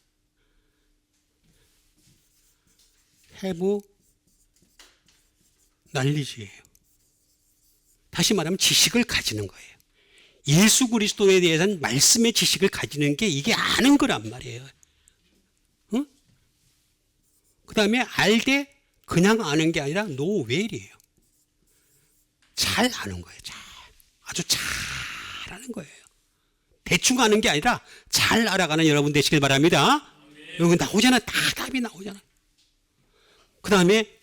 have knowledge예요. 다시 말하면 지식을 가지는 거예요. 예수 그리스도에 대해서는 말씀의 지식을 가지는 게 이게 아는 거란 말이에요. 응? 그 다음에 알되 그냥 아는 게 아니라 노웰이에요. 잘 아는 거예요. 아주 잘 아는 거예요. 대충 아는 게 아니라 잘 알아가는 여러분 되시길 바랍니다. 여기 나오잖아. 다 답이 나오잖아. 그 다음에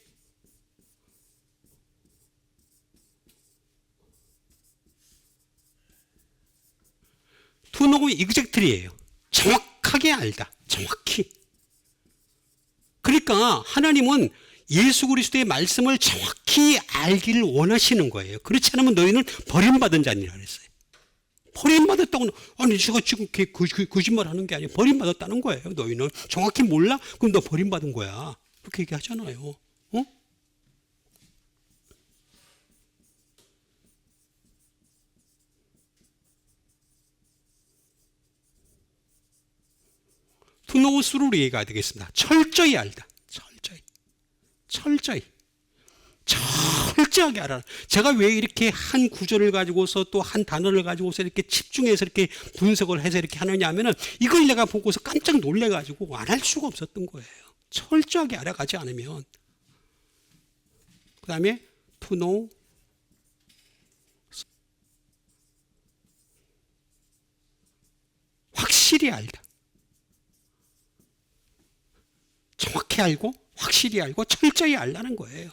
to know exactly예요. 정확하게 알다. 정확히. 그러니까 하나님은 예수 그리스도의 말씀을 정확히 알기를 원하시는 거예요. 그렇지 않으면 너희는 버림받은 자니라 그랬어요. 버림받았다고는, 아니 제가 지금 거짓말하는 게 아니에요. 버림받았다는 거예요. 너희는 정확히 몰라? 그럼 너 버림받은 거야. 그렇게 얘기하잖아요. 어? to know thoroughly가 되겠습니다. 철저히 알다. 철저하게 알아. 제가 왜 이렇게 한 구절을 가지고서 또 한 단어를 가지고서 이렇게 집중해서 이렇게 분석을 해서 이렇게 하느냐 하면은 이걸 내가 보고서 깜짝 놀래가지고 안 할 수가 없었던 거예요. 철저하게 알아가지 않으면. 그 다음에 to know 확실히 알다. 정확히 알고 확실히 알고 철저히 알라는 거예요.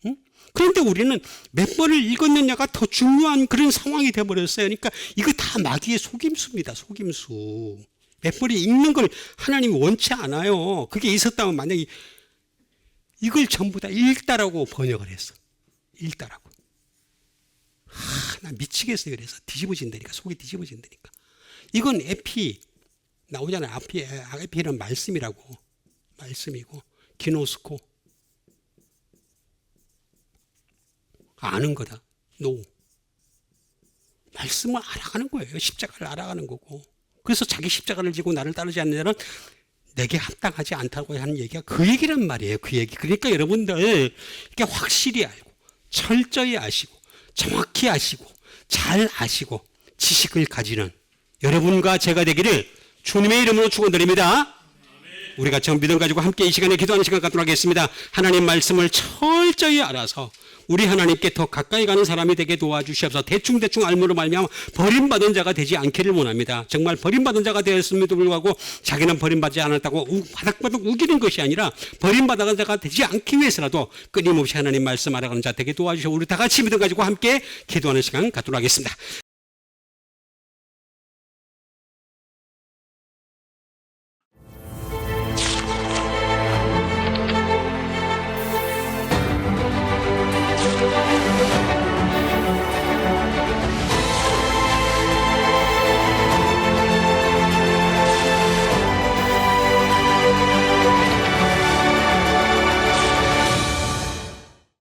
응? 그런데 우리는 몇 번을 읽었느냐가 더 중요한 그런 상황이 되어버렸어요. 그러니까 이거 다 마귀의 속임수입니다. 속임수. 몇 번을 읽는 걸 하나님이 원치 않아요. 그게 있었다면 만약에 이걸 전부 다 읽다라고 번역을 했어. 읽다라고. 나 미치겠어요. 그래서 뒤집어진다니까. 속이 뒤집어진다니까. 이건 에피 나오잖아요. 에피는 말씀이라고. 말씀이고 기노스코 아는 거다. 노. 말씀을 알아가는 거예요. 십자가를 알아가는 거고. 그래서 자기 십자가를 지고 나를 따르지 않는 자는 내게 합당하지 않다고 하는 얘기가 그 얘기란 말이에요. 그 얘기. 그러니까 여러분들 이렇게 확실히 알고 철저히 아시고 정확히 아시고 잘 아시고 지식을 가지는 여러분과 제가 되기를 주님의 이름으로 축원드립니다. 우리가 전 믿음 가지고 함께 이 시간에 기도하는 시간 갖도록 하겠습니다. 하나님 말씀을 철저히 알아서 우리 하나님께 더 가까이 가는 사람이 되게 도와주시옵소서. 대충 알므로 말미암아 버림받은 자가 되지 않기를 원합니다. 정말 버림받은 자가 되었음에도 불구하고 자기는 버림받지 않았다고 바닥바닥 우기는 것이 아니라 버림받은 자가 되지 않기 위해서라도 끊임없이 하나님 말씀 알아가는 자 되게 도와주시고 우리 다 같이 믿음 가지고 함께 기도하는 시간 갖도록 하겠습니다.